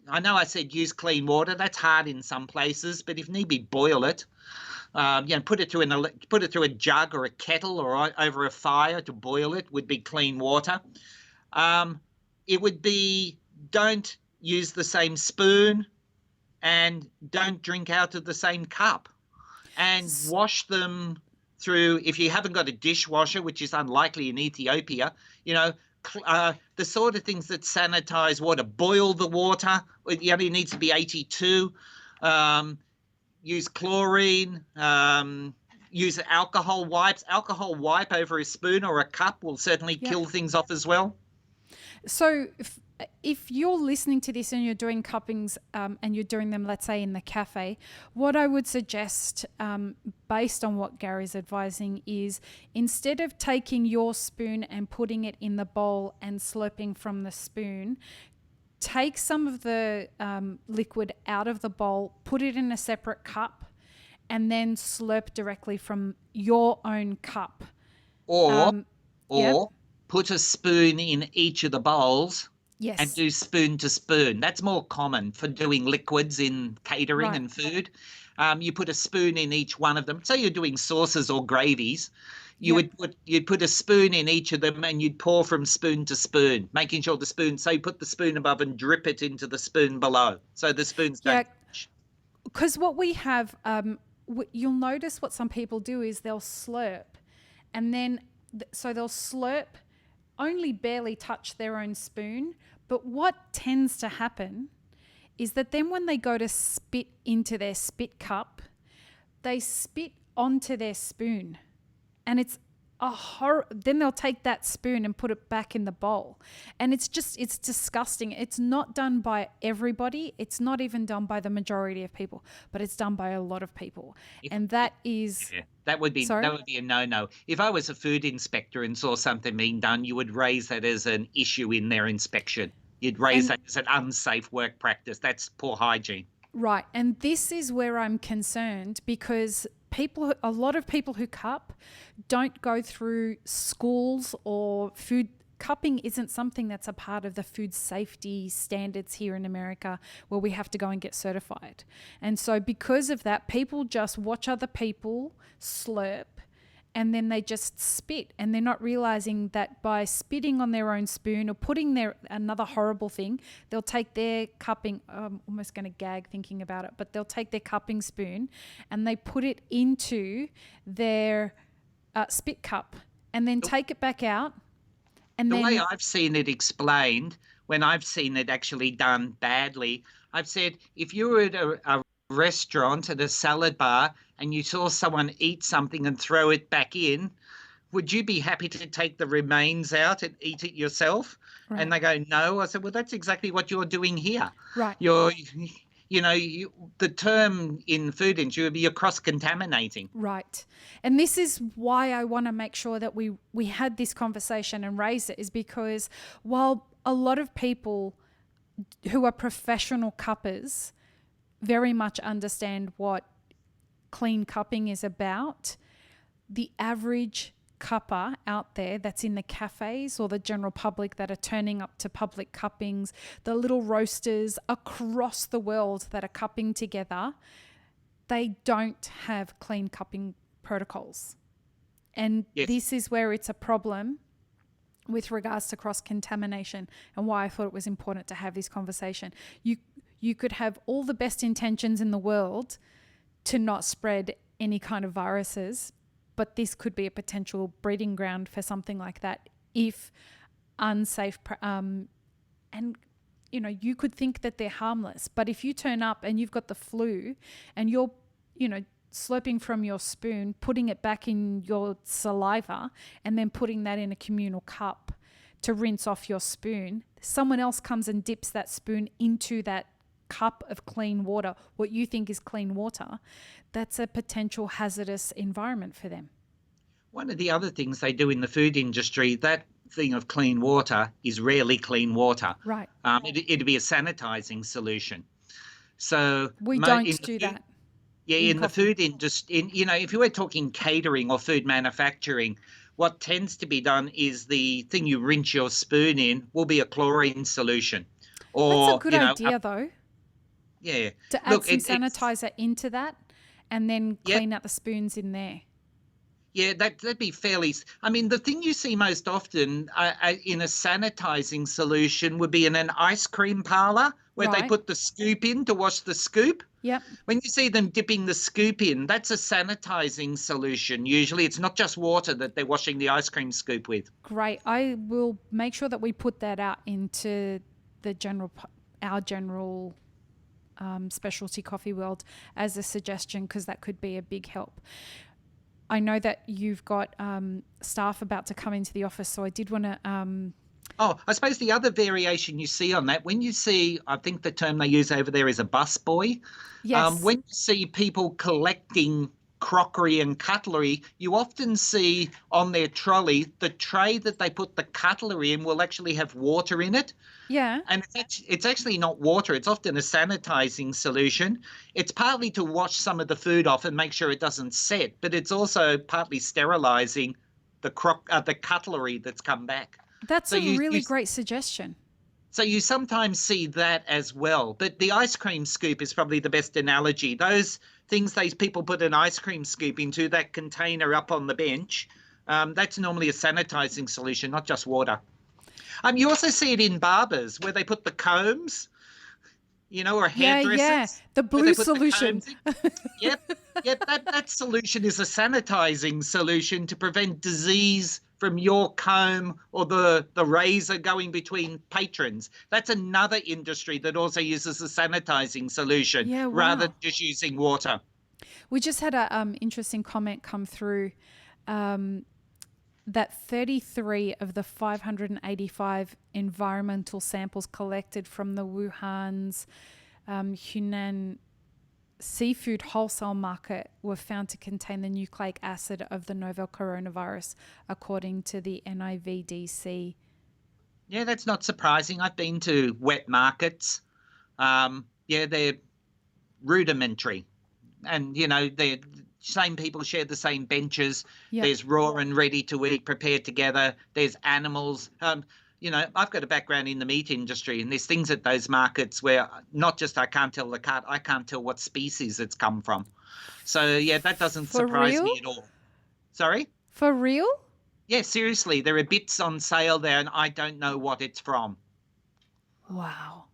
I know I said use clean water. That's hard in some places, but if need be, boil it. Put it through a jug or a kettle or over a fire to boil it would be clean water. It would be, don't use the same spoon and don't drink out of the same cup, and wash them through, if you haven't got a dishwasher, which is unlikely in Ethiopia, the sort of things that sanitize water. Boil the water. It only needs to be 82. Use chlorine. Use alcohol wipes. Alcohol wipe over a spoon or a cup will certainly kill things off as well. So if you're listening to this and you're doing cuppings and you're doing them, let's say, in the cafe, what I would suggest, based on what Gary's advising, is instead of taking your spoon and putting it in the bowl and slurping from the spoon, take some of the liquid out of the bowl, put it in a separate cup, and then slurp directly from your own cup. Or put a spoon in each of the bowls. Yes. And do spoon to spoon. That's more common for doing liquids in catering and food. You put a spoon in each one of them. So you're doing sauces or gravies. You'd put a spoon in each of them and you'd pour from spoon to spoon, making sure the spoon, so you put the spoon above and drip it into the spoon below. So the spoons don't touch. Because what we have, you'll notice what some people do is they'll slurp, and then so they'll slurp, only barely touch their own spoon. But what tends to happen is that then when they go to spit into their spit cup, they spit onto their spoon, and it's then they'll take that spoon and put it back in the bowl. And it's disgusting. It's not done by everybody. It's not even done by the majority of people, but it's done by a lot of people. That would be a no-no. If I was a food inspector and saw something being done, you would raise that as an issue in their inspection. You'd raise that as an unsafe work practice. That's poor hygiene. Right. And this is where I'm concerned, because a lot of people who cup don't go through schools or food. Cupping isn't something that's a part of the food safety standards here in America, where we have to go and get certified. And so because of that, people just watch other people slurp and then they just spit, and they're not realizing that by spitting on their own spoon or putting another horrible thing, they'll take their cupping, I'm almost going to gag thinking about it, but they'll take their cupping spoon and they put it into their spit cup and then take it back out. And the way I've seen it explained, when I've seen it actually done badly, I've said, if you were at a restaurant at a salad bar and you saw someone eat something and throw it back in, would you be happy to take the remains out and eat it yourself? Right. And they go, no. I said, well, that's exactly what you're doing here. Right. The term in food industry, you're cross-contaminating. Right. And this is why I want to make sure that we had this conversation and raised it, is because while a lot of people who are professional cuppers very much understand what clean cupping is about, the average cupper out there that's in the cafes or the general public that are turning up to public cuppings, the little roasters across the world that are cupping together, they don't have clean cupping protocols. And this is where it's a problem with regards to cross-contamination, and why I thought it was important to have this conversation. You could have all the best intentions in the world to not spread any kind of viruses, but this could be a potential breeding ground for something like that if unsafe. And, you could think that they're harmless, but if you turn up and you've got the flu and you're, slurping from your spoon, putting it back in your saliva, and then putting that in a communal cup to rinse off your spoon, someone else comes and dips that spoon into that cup of clean water, what you think is clean water, that's a potential hazardous environment for them. One of the other things they do in the food industry, that thing of clean water is rarely clean water. Right. It'd be a sanitizing solution. So We don't do that. Yeah, in the food industry, if you were talking catering or food manufacturing, what tends to be done is the thing you rinse your spoon in will be a chlorine solution. Or, That's a good idea, though. Yeah. To add some sanitizer into that and then clean out the spoons in there. Yeah, that'd be fairly. I mean, the thing you see most often in a sanitizing solution would be in an ice cream parlor where they put the scoop in to wash the scoop. Yep. When you see them dipping the scoop in, that's a sanitizing solution. Usually it's not just water that they're washing the ice cream scoop with. Great. I will make sure that we put that out into our general specialty coffee world as a suggestion, because that could be a big help. I know that you've got staff about to come into the office, so I did want to... I suppose the other variation you see on that, when you see, I think the term they use over there is a busboy. Yes. When you see people collecting crockery and cutlery, you often see on their trolley, the tray that they put the cutlery in will actually have water in it. Yeah. And it's actually not water. It's often a sanitizing solution. It's partly to wash some of the food off and make sure it doesn't set, but it's also partly sterilizing the cutlery that's come back. That's a really great suggestion. So you sometimes see that as well. But the ice cream scoop is probably the best analogy. Those things these people put an ice cream scoop into, that container up on the bench, that's normally a sanitizing solution, not just water. You also see it in barbers where they put the combs, or hairdressers. Yeah, the blue solution. Yep. That solution is a sanitizing solution to prevent disease from your comb or the razor going between patrons. That's another industry that also uses a sanitizing solution rather than just using water. We just had an interesting comment come through that 33 of the 585 environmental samples collected from the Wuhan's Hunan seafood wholesale market were found to contain the nucleic acid of the novel coronavirus, according to the NIVDC. Yeah, that's not surprising. I've been to wet markets. They're rudimentary. And, they're same people share the same benches. Yep. There's raw and ready to eat prepared together. There's animals. I've got a background in the meat industry, and there's things at those markets where not just I can't tell the cut, I can't tell what species it's come from. So, that doesn't surprise me at all. Sorry? For real? Yeah, seriously. There are bits on sale there, and I don't know what it's from. Wow.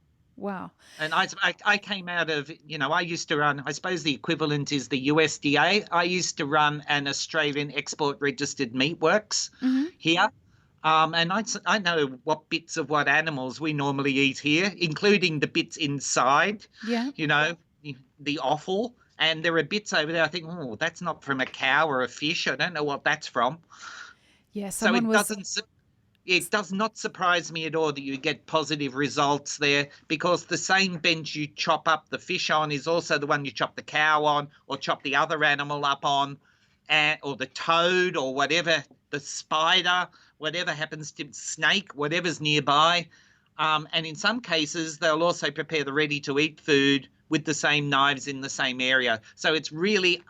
And I came out of, I used to run, I suppose the equivalent is the USDA. I used to run an Australian export registered meatworks here. And I know what bits of what animals we normally eat here, including the bits inside, the offal. And there are bits over there I think, that's not from a cow or a fish. I don't know what that's from. Yeah, it does not surprise me at all that you get positive results there, because the same bench you chop up the fish on is also the one you chop the cow on or chop the other animal up on, or the toad or whatever, the spider, whatever happens to snake, whatever's nearby. And in some cases, they'll also prepare the ready-to-eat food with the same knives in the same area. So it's really,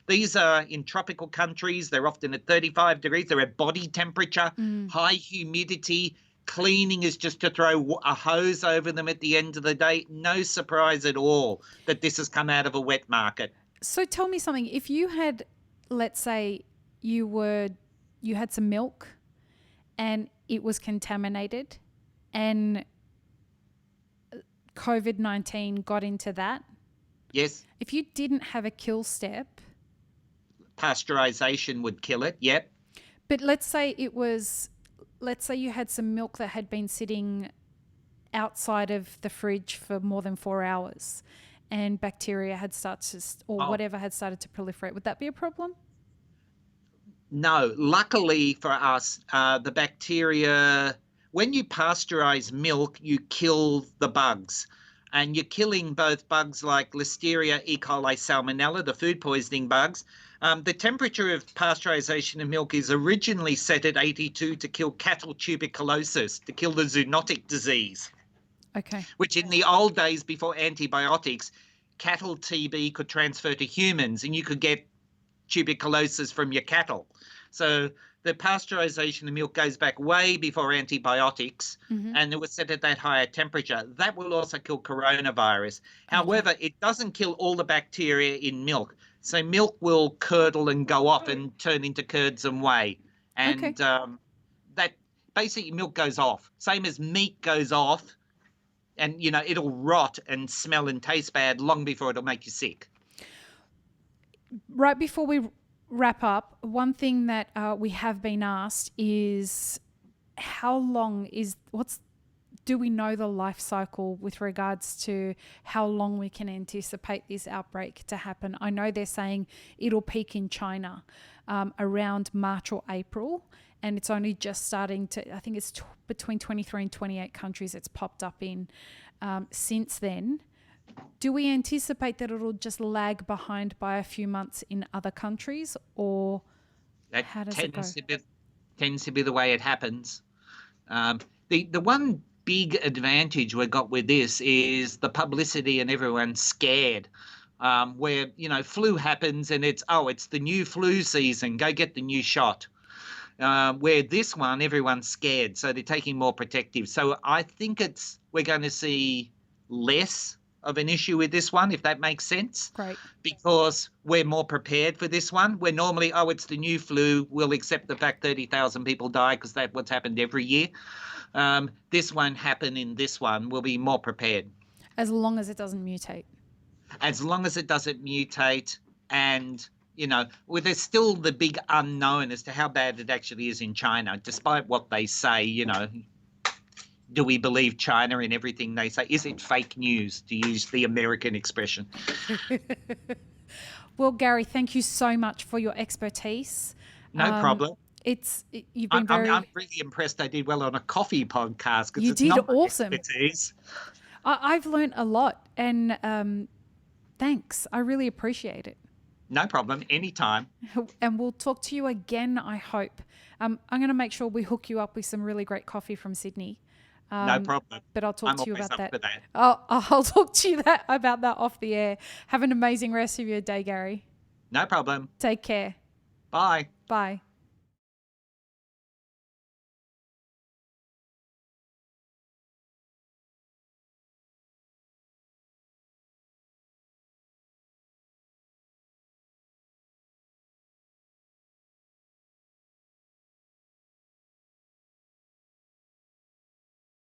these are in tropical countries. They're often at 35 degrees. They're at body temperature, high humidity. Cleaning is just to throw a hose over them at the end of the day. No surprise at all that this has come out of a wet market. So tell me something. If you had, let's say you had some milk and it was contaminated and COVID-19 got into that. Yes. If you didn't have a kill step. Pasteurization would kill it, yep. But let's say you had some milk that had been sitting outside of the fridge for more than 4 hours and bacteria had started whatever had started to proliferate. Would that be a problem? No. Luckily for us, the bacteria... When you pasteurize milk, you kill the bugs, and you're killing both bugs like Listeria, E. coli, Salmonella, the food poisoning bugs, The temperature of pasteurization of milk is originally set at 82 to kill cattle tuberculosis, to kill the zoonotic disease, Okay. which in the old days before antibiotics, cattle TB could transfer to humans and you could get tuberculosis from your cattle. So the pasteurization of milk goes back way before antibiotics, and it was set at that higher temperature. That will also kill coronavirus. However, it doesn't kill all the bacteria in milk. So milk will curdle and go off and turn into curds and whey. And that basically milk goes off, same as meat goes off, and it'll rot and smell and taste bad long before it'll make you sick. Right before we wrap up, one thing that we have been asked is do we know the life cycle with regards to how long we can anticipate this outbreak to happen? I know they're saying it'll peak in China around March or April, and it's only just starting to, I think it's between 23 and 28 countries it's popped up in since then. Do we anticipate that it'll just lag behind by a few months in other countries, or how does it go? Tends to be the way it happens. The one big advantage we got with this is the publicity and everyone's scared. Where flu happens and it's the new flu season, go get the new shot. Where this one, everyone's scared, so they're taking more protective. So I think we're going to see less of an issue with this one, if that makes sense. Right. Because we're more prepared for this one. We're normally, it's the new flu. We'll accept the fact 30,000 people die because that's what's happened every year. This won't happen in this one. We'll be more prepared. As long as it doesn't mutate. As long as it doesn't mutate, and there's still the big unknown as to how bad it actually is in China, despite what they say. Do we believe China in everything they say? Is it fake news, to use the American expression? Well, Gary, thank you so much for your expertise. No problem. You've been I'm really impressed I did well on a coffee podcast. You did awesome. Expertise. I've learned a lot, and thanks. I really appreciate it. No problem. Anytime. And we'll talk to you again, I hope. I'm going to make sure we hook you up with some really great coffee from Sydney. No problem. But I'll talk to you about that. that. I'll talk to you about that off the air. Have an amazing rest of your day, Gary. No problem. Take care. Bye. Bye.